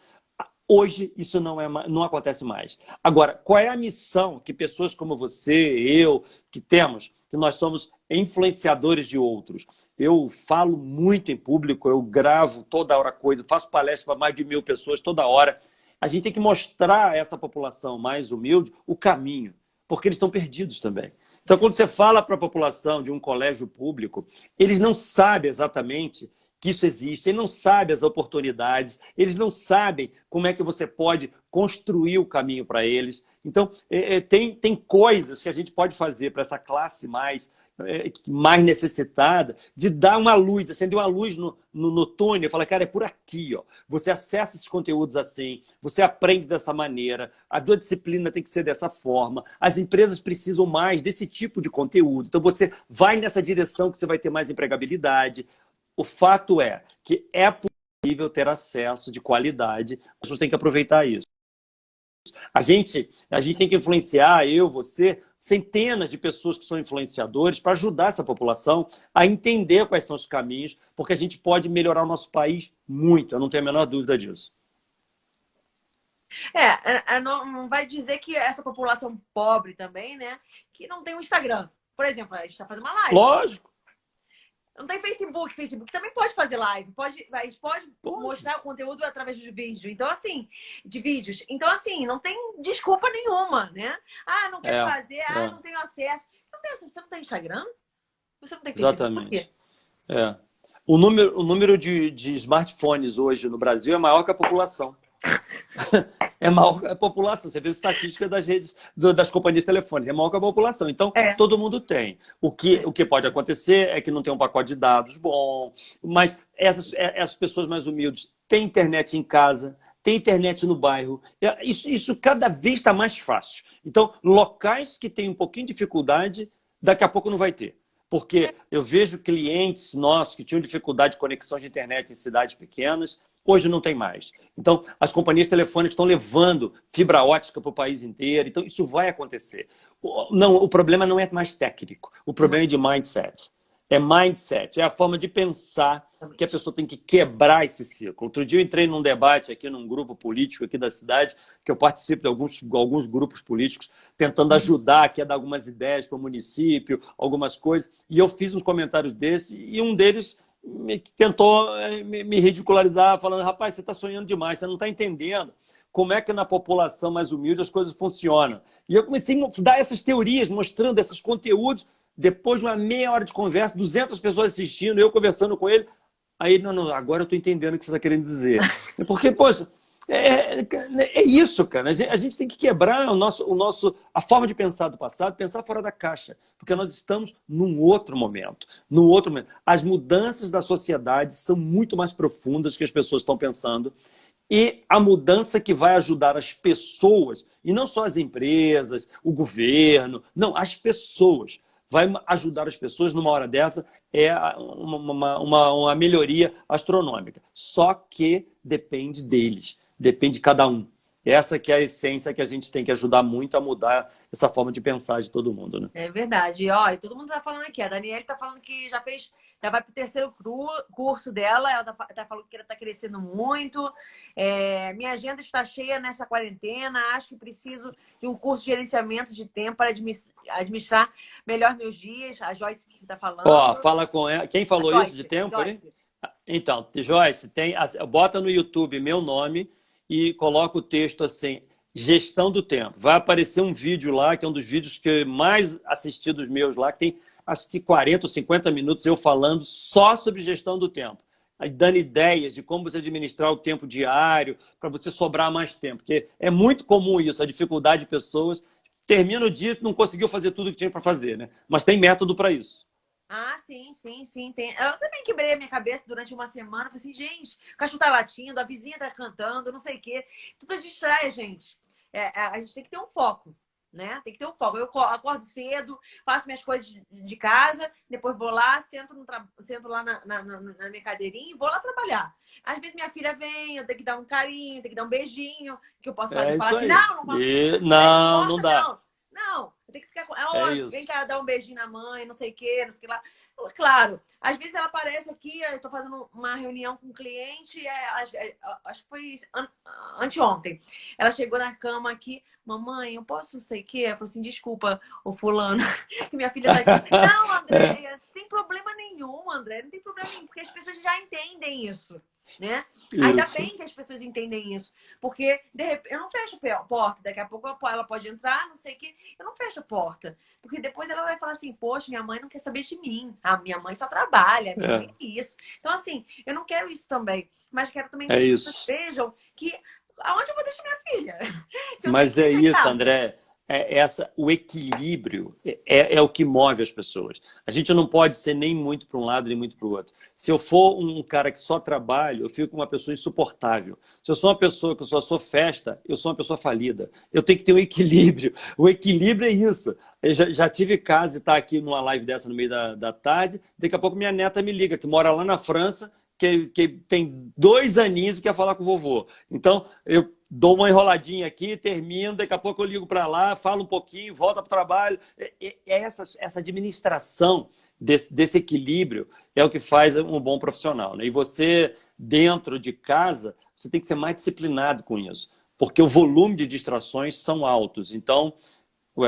B: Hoje, isso não acontece mais. Agora, qual é a missão que pessoas como você, eu, que temos, que nós somos influenciadores de outros? Eu falo muito em público, eu gravo toda hora coisa, faço palestra para mais de 1000 pessoas toda hora. A gente tem que mostrar a essa população mais humilde o caminho, porque eles estão perdidos também. Então, quando você fala para a população de um colégio público, eles não sabem exatamente que isso existe, eles não sabem as oportunidades, eles não sabem como é que você pode construir o caminho para eles. Então, tem coisas que a gente pode fazer para essa classe mais necessitada, de dar uma luz, acender uma luz no túnel e falar, cara, é por aqui, ó. Você acessa esses conteúdos assim, você aprende dessa maneira, a tua disciplina tem que ser dessa forma, as empresas precisam mais desse tipo de conteúdo, então você vai nessa direção que você vai ter mais empregabilidade. O fato é que é possível ter acesso de qualidade, as pessoas têm que aproveitar isso. A gente tem que influenciar, eu, você, centenas de pessoas que são influenciadores para ajudar essa população a entender quais são os caminhos, porque a gente pode melhorar o nosso país muito, eu não tenho a menor dúvida disso.
A: Não vai dizer que essa população pobre também, né, que não tem um Instagram. Por exemplo, a gente tá fazendo uma live.
B: Lógico.
A: Não tem Facebook. Facebook também pode fazer live. A gente pode
B: Pode.
A: mostrar o conteúdo através de vídeo. Então, assim, de vídeos. Então, assim, não tem desculpa nenhuma, né? Ah, não quero fazer. Ah, não tenho acesso. Não tem acesso. Você não tem Instagram? Você não tem Facebook?
B: Exatamente.
A: Por quê?
B: O número de smartphones hoje no Brasil é maior que a população. É maior que a população. Você vê as estatísticas das redes, das companhias telefônicas, é maior que a população. Então, todo mundo tem. O que pode acontecer é que não tem um pacote de dados bom, mas essas pessoas mais humildes têm internet em casa, têm internet no bairro. Isso cada vez está mais fácil. Então, locais que têm um pouquinho de dificuldade, daqui a pouco não vai ter. Porque eu vejo clientes nossos que tinham dificuldade de conexão de internet em cidades pequenas, hoje não tem mais. Então, as companhias telefônicas estão levando fibra ótica para o país inteiro. Então, isso vai acontecer. Não, o problema não é mais técnico. O problema é de mindset. É mindset, é a forma de pensar que a pessoa tem que quebrar esse ciclo. Outro dia eu entrei num debate aqui num grupo político aqui da cidade, que eu participo de alguns grupos políticos, tentando ajudar aqui a dar algumas ideias para o município, algumas coisas. E eu fiz uns comentários desses e um deles tentou me ridicularizar, falando, rapaz, você está sonhando demais, você não está entendendo como é que na população mais humilde as coisas funcionam. E eu comecei a dar essas teorias, mostrando esses conteúdos. Depois de uma meia hora de conversa, 200 pessoas assistindo, eu conversando com ele. Aí, não, agora eu estou entendendo o que você está querendo dizer. Porque, poxa, é isso, cara. A gente tem que quebrar a forma de pensar do passado, pensar fora da caixa. Porque nós estamos num outro momento. As mudanças da sociedade são muito mais profundas que as pessoas estão pensando. E a mudança que vai ajudar as pessoas, e não só as empresas, o governo, não, as pessoas. Vai ajudar as pessoas numa hora dessa, é uma melhoria astronômica. Só que depende deles, depende de cada um. Essa que é a essência que a gente tem que ajudar muito a mudar essa forma de pensar de todo mundo, né?
A: É verdade. E todo mundo tá falando aqui. A Daniela tá falando que já vai pro terceiro curso dela. Ela tá falando que ela tá crescendo muito. Minha agenda está cheia nessa quarentena. Acho que preciso de um curso de gerenciamento de tempo para administrar melhor meus dias. A Joyce que tá falando.
B: Fala com ela. Quem falou Joyce, isso de tempo? Joyce. Então, Joyce, bota no YouTube meu nome e coloca o texto assim, gestão do tempo. Vai aparecer um vídeo lá, que é um dos vídeos que mais assistidos meus lá, que tem acho que 40 ou 50 minutos eu falando só sobre gestão do tempo. Aí dando ideias de como você administrar o tempo diário para você sobrar mais tempo. Porque é muito comum isso, a dificuldade de pessoas. Termina o dia e não conseguiu fazer tudo o que tinha para fazer, né? Mas tem método para isso.
A: Sim. Tem. Eu também quebrei a minha cabeça durante uma semana. Falei assim, gente, o cachorro tá latindo, a vizinha tá cantando, não sei o quê. Tudo distrai a gente. A gente tem que ter um foco, né? Tem que ter um foco. Eu acordo cedo, faço minhas coisas de casa, depois vou lá, sento lá na minha cadeirinha e vou lá trabalhar. Às vezes minha filha vem, eu tenho que dar um carinho, tenho que dar um beijinho, que eu posso fazer. Falar assim,
B: não dá.
A: Não, eu tenho que ficar com. Vem cá dar um beijinho na mãe, não sei o que lá. Claro, às vezes ela aparece aqui, eu tô fazendo uma reunião com um cliente, acho que foi anteontem. Ela chegou na cama aqui, mamãe, eu posso não sei o quê? Eu falei assim, desculpa, o fulano, que minha filha tá aqui. Não, Andréia, não tem problema nenhum, André, não tem problema nenhum, porque as pessoas já entendem isso. Né? Ainda bem que as pessoas entendem isso, porque de repente eu não fecho a porta, daqui a pouco ela pode entrar, não sei o que, eu não fecho a porta, porque depois ela vai falar assim, poxa, minha mãe não quer saber de mim, a minha mãe só trabalha, minha mãe é isso. Então assim, eu não quero isso também, mas quero também que as pessoas vejam que aonde eu vou deixar minha filha.
B: Mas é isso, André. O equilíbrio é o que move as pessoas. A gente não pode ser nem muito para um lado nem muito para o outro. Se eu for um cara que só trabalha, eu fico uma pessoa insuportável. Se eu sou uma pessoa que só sou festa, eu sou uma pessoa falida. Eu tenho que ter um equilíbrio. O equilíbrio é isso. Eu já tive caso de estar aqui numa live dessa no meio da tarde, daqui a pouco minha neta me liga, que mora lá na França, que tem 2 aninhos e quer falar com o vovô. Então, eu dou uma enroladinha aqui, termino, daqui a pouco eu ligo para lá, falo um pouquinho, volto para o trabalho. Essa administração desse equilíbrio é o que faz um bom profissional, né? E você, dentro de casa, você tem que ser mais disciplinado com isso, porque o volume de distrações são altos. Então,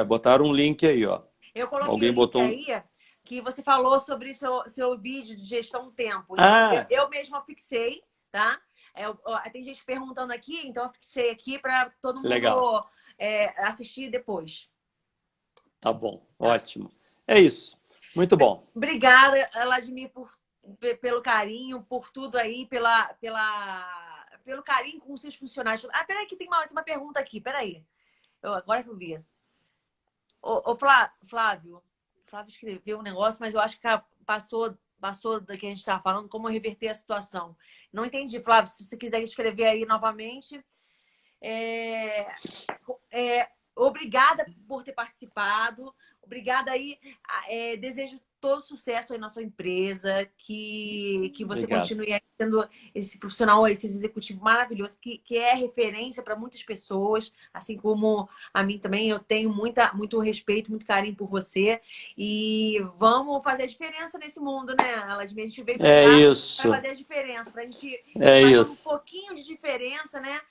B: botaram um link aí, ó.
A: Eu coloquei
B: Alguém
A: o link
B: botou
A: aí que você falou sobre seu vídeo de gestão do tempo.
B: Ah!
A: Eu mesma fixei, tá? Tem gente perguntando aqui, então eu fixei aqui para todo mundo
B: Legal.
A: assistir depois.
B: Tá bom, ótimo. É isso. Muito bom.
A: Obrigada, Vladimir, pelo carinho, por tudo aí, pelo carinho com os seus funcionários. Ah, peraí, que tem uma pergunta aqui, peraí. Agora que eu vi. O Flávio escreveu um negócio, mas eu acho que passou do que a gente estava falando, como reverter a situação. Não entendi, Flávio, se você quiser escrever aí novamente. Obrigada por ter participado. Obrigada aí. Desejo todo sucesso aí na sua empresa. Que você
B: Obrigado.
A: continue aí sendo esse profissional, esse executivo maravilhoso, que é referência para muitas pessoas, assim como a mim também. Eu tenho muito respeito, muito carinho por você. E vamos fazer a diferença nesse mundo, né, Vladimir? A gente veio para cá para fazer a diferença, para a gente fazer um pouquinho de diferença, né?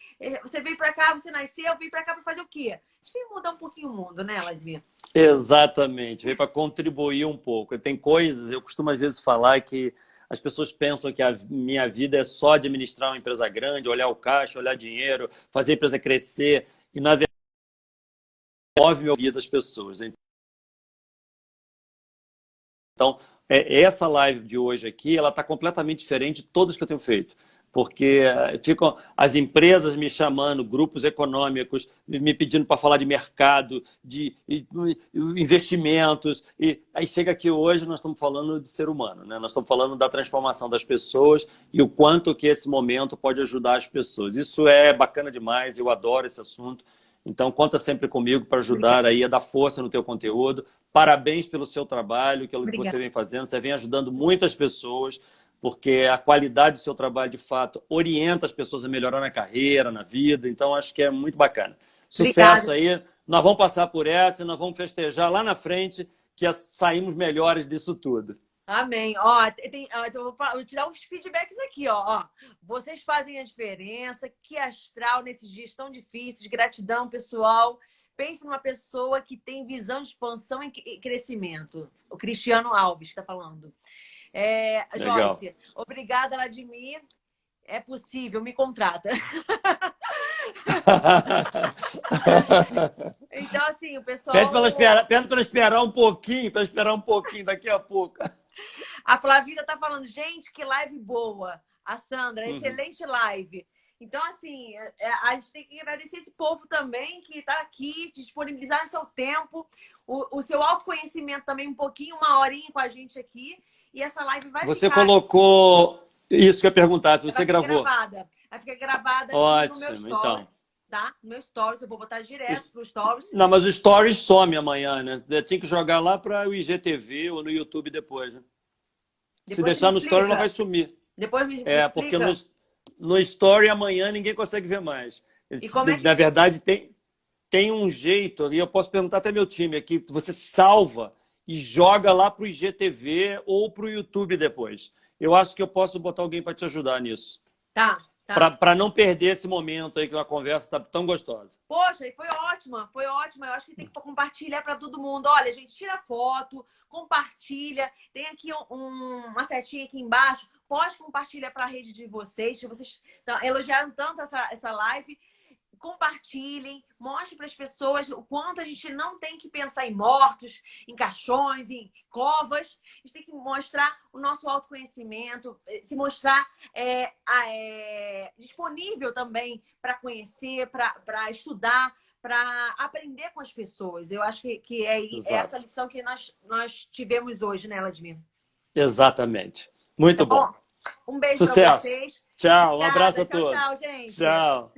A: Você veio para cá, você nasceu, eu vim para cá para fazer o quê? A gente veio mudar um pouquinho o mundo, né, Vladimir?
B: Exatamente, veio para contribuir um pouco. Tem coisas, eu costumo às vezes falar que as pessoas pensam que a minha vida é só administrar uma empresa grande, olhar o caixa, olhar dinheiro, fazer a empresa crescer, e na verdade move a vida das pessoas. Então, essa live de hoje aqui, ela está completamente diferente de todas que eu tenho feito. Porque ficam as empresas me chamando, grupos econômicos me pedindo para falar de mercado, de investimentos. E aí chega aqui hoje, nós estamos falando de ser humano, né? Nós estamos falando da transformação das pessoas e o quanto que esse momento pode ajudar as pessoas. Isso é bacana demais, eu adoro esse assunto. Então, conta sempre comigo para ajudar aí a dar força no teu conteúdo. Parabéns pelo seu trabalho, que você vem fazendo. Você vem ajudando muitas pessoas, porque a qualidade do seu trabalho, de fato, orienta as pessoas a melhorar na carreira, na vida. Então, acho que é muito bacana. Sucesso aí. Nós vamos passar por essa e nós vamos festejar lá na frente que saímos melhores disso tudo.
A: Amém. Eu vou te dar uns feedbacks aqui, ó. Vocês fazem a diferença. Que astral nesses dias tão difíceis. Gratidão, pessoal. Pense numa pessoa que tem visão de expansão e crescimento. O Cristiano Alves está falando. Joyce, obrigada, Vladimir. É possível, me contrata. Então, assim, o pessoal...
B: Pede para esperar um pouquinho, daqui a pouco.
A: A Flavida tá falando, gente, que live boa. A Sandra, excelente live. Então, assim, a gente tem que agradecer esse povo também que está aqui, disponibilizar o seu tempo, o seu autoconhecimento também, um pouquinho, uma horinha com a gente aqui. E essa live vai
B: Você
A: ficar...
B: colocou... Isso que eu ia perguntar, se você gravou.
A: Vai ficar gravada
B: Ótimo,
A: no meu stories,
B: então.
A: Tá? No meu stories, eu vou botar direto pro stories.
B: Não, mas o stories some amanhã, né? Tinha que jogar lá para o IGTV ou no YouTube depois, né? Se deixar no story, ela vai sumir.
A: Depois me explica.
B: Porque no story amanhã ninguém consegue ver mais. Na verdade, tem um jeito ali, eu posso perguntar até meu time aqui, você salva e joga lá para o IGTV ou para o YouTube depois. Eu acho que eu posso botar alguém para te ajudar nisso.
A: Tá.
B: Para não perder esse momento aí que a conversa está tão gostosa.
A: Poxa, e foi ótima. Eu acho que tem que compartilhar para todo mundo. Olha, gente, tira foto, compartilha. Tem aqui uma setinha aqui embaixo. Pode compartilhar para a rede de vocês. Se vocês elogiaram tanto essa live, compartilhem, mostrem para as pessoas o quanto a gente não tem que pensar em mortos, em caixões, em covas. A gente tem que mostrar o nosso autoconhecimento, se mostrar disponível também para conhecer, para estudar, para aprender com as pessoas. Eu acho que é essa lição que nós tivemos hoje, né, Vladimir?
B: Exatamente. Muito bom.
A: Um beijo para vocês.
B: Tchau, um abraço a todos.
A: Tchau, gente.
B: Tchau.